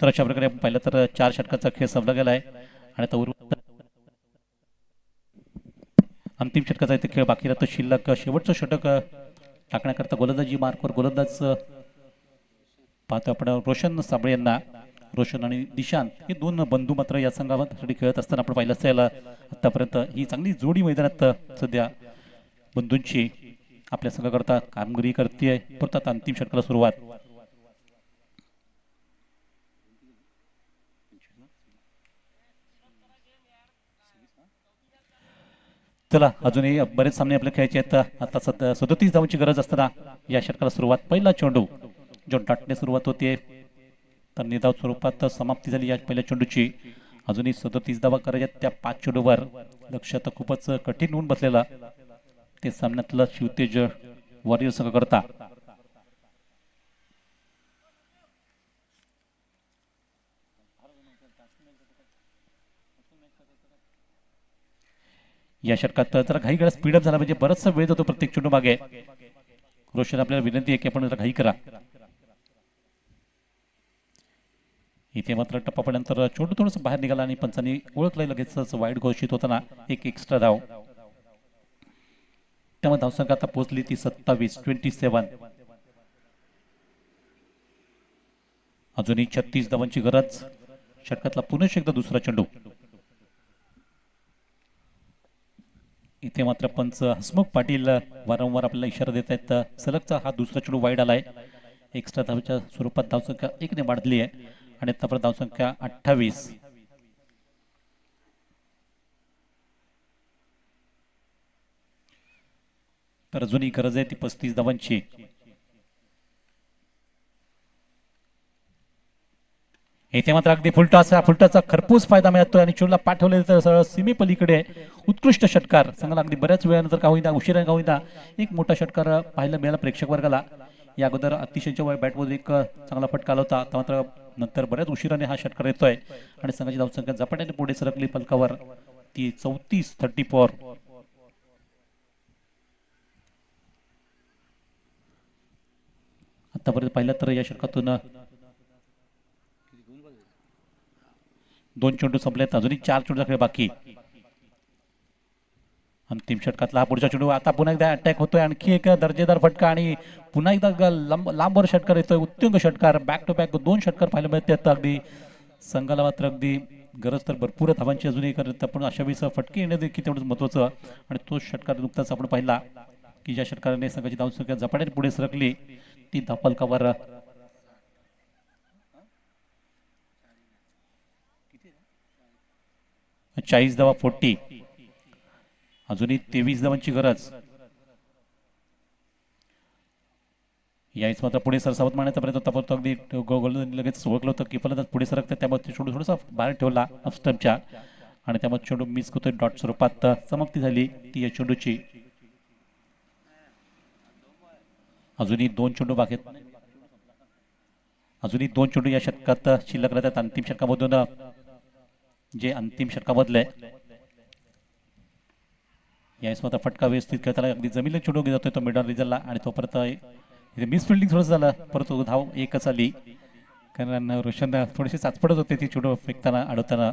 तर अशा प्रकारे आपण पाहिलं तर 4 षटकाचा खेळ संपला गेला आहे आणि आता अंतिम षटकाचा इथे खेळ बाकी राहतो. शिल्लक शेवटचं षटक टाकण्याकरता गोलंदाजी मार्कवर गोलंदाज पाहतो आपण रोशन साबळे यांना. रोशन आणि दिशांत हे 2 बंधू मात्र या संघासाठी खेळत असताना आपण पाहिलं असेल आतापर्यंत ही चांगली जोडी मैदानात सध्या बंधूंची आपल्या संघाकरता कामगिरी करते. परत आता अंतिम षटकाला सुरुवात. चला अजूनही बरेच सामने आपल्या खेळायचे आहेत. आता 37 धावांची गरज असताना या षटकाला सुरुवात. पहिला चेंडू जो डॉटने सुरुवात होते तर निधाव स्वरूपात समाप्ती झाली या पहिल्या चेंडूची. अजूनही 37 धावा करायच्या त्या 5 चेंडूवर. लक्ष तर खूपच कठीण होऊन बसलेला ते सामन्यातलं शिवतेज वॉरियर संघ करता. या षटकात जरा घाई करा, स्पीडअप झाला म्हणजे बराचसा वेळ जातो प्रत्येक चेंडू मागे. रोशन आपल्याला विनंती आहे की आपण जरा घाई करा. इथे मात्र टप्पा पडल्यानंतर चेंडू थोडंसं बाहेर निघाला आणि पंचांनी ओळखलं लगेच वाईड घोषित होताना एक एक्स्ट्रा धाव. त्यामुळे धावसंख्या आता पोहोचली ती 27 अजूनही 36 धावांची गरज. षटकातला पुन्हा एकदा दुसरा चेंडू. इथे मात्र पंच हसमुख पाटील वारंवार आपल्याला इशारा देत आहेत. सलगचा हा दुसरा चेंडू वाईड आलाय. एक्स्ट्रा धावच्या स्वरूपात धावसंख्या 1 ने वाढली आहे आणि आतापर्यंत धावसंख्या 28. तर अजूनही गरज आहे ती 35 धावांची. इथे मात्र अगदी फुलटाचा खरपूस फायदा मिळतोय आणि चेंडूला पाठवले तर सरळ सीमेपलीकडे उत्कृष्ट षटकार. सांगायला अगदी बऱ्याच वेळानंतर का होईना, उशिरा का होईना एक मोठा षटकार पाहायला मिळाला प्रेक्षक वर्गाला. या अगोदर अतिशयच्या बॅटमधून एक चांगला फटका आला होता. आता मात्र नंतर बऱ्याच उशिराने हा षटकार येतोय आणि संघाची धावसंख्या झपाट्याने पुढे सरकली फलकावर ती 34. आतापर्यंत पाहिलं तर या षटकातून 2 चेंडू संपलेत, अजूनही 4 चेंडूचा खेळ बाकी. अंतिम षटकातला हा पुढचा चेंडू. आता पुन्हा एकदा अटॅक होतोय, आणखी एक दर्जेदार फटका आणि पुन्हा एकदा लांबवर षटकार येतोय, उत्तुंग षटकार. बॅक टू बॅक 2 षटकार पाहायला मिळतात. अगदी संघाला मात्र अगदी गरज तर भरपूर धावांची अजूनही करत, पण अशा वेळेस फटके येणं देखील तेवढंच महत्त्वाचं. आणि तो षटकार नुकताच आपण पाहिला की ज्या षटकाराने संघाची धावसंख्या झपाट्याने पुढे सरकली, ती धावफलकावर 40 धावा 40. अजूनही 23 धावांची गरज. यावेळेस मात्र पुढे सरसावत मारण्याचा प्रयत्न होता, परंतु अगदी गोल लगेच ओळखलं होतं की फलंदाज पुढे सरकतात, त्यामुळे ते चेंडू थोडासा बाहेर ठेवला स्टंपच्या आणि त्यामुळे चेंडू मिस होतोय. डॉट स्वरूपात समाप्ती झाली ती या चेंडूची. अजूनही 2 चेंडू बाकी आहेत. अजूनही 2 चेंडू या षटकात शिल्लक राहतात. अंतिम षटकामधून जे अंतिम षटकामधलं आहे यावेळेस मात्र फटका व्यवस्थित खेळताना अगदी जमिनीला चेंडू घेत जातोय तो मिडल रिजनला, आणि तो परत इथे मिस फिल्डिंग थोडंसं झालं, परंतु धाव एकच आली कारण रोशन थोडीशी चाचपडत होते ती चेंडू फेकताना अडवताना.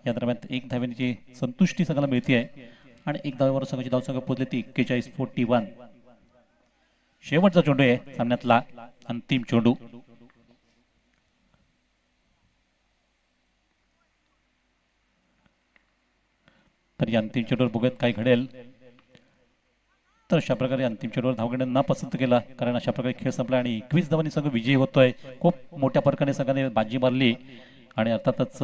या दरम्यान 1 धावेची संतुष्टी संघाला मिळते आहे आणि 1 धावेवर संघाची धावसंख्या पोहोचली ती 41-41. शेवटचा चेंडू आहे सामन्यातला, अंतिम चेंडू. तर या अंतिम चेंडूवर बघूयात काय घडेल. तर अशा प्रकारे अंतिम चेंडूवर धाव घेणं न पसंत केला, कारण अशा प्रकारे खेळ संपला आणि 21 धावांनी संघ विजयी होतोय. खूप मोठ्या फरकाने संघाने बाजी मारली आणि अर्थातच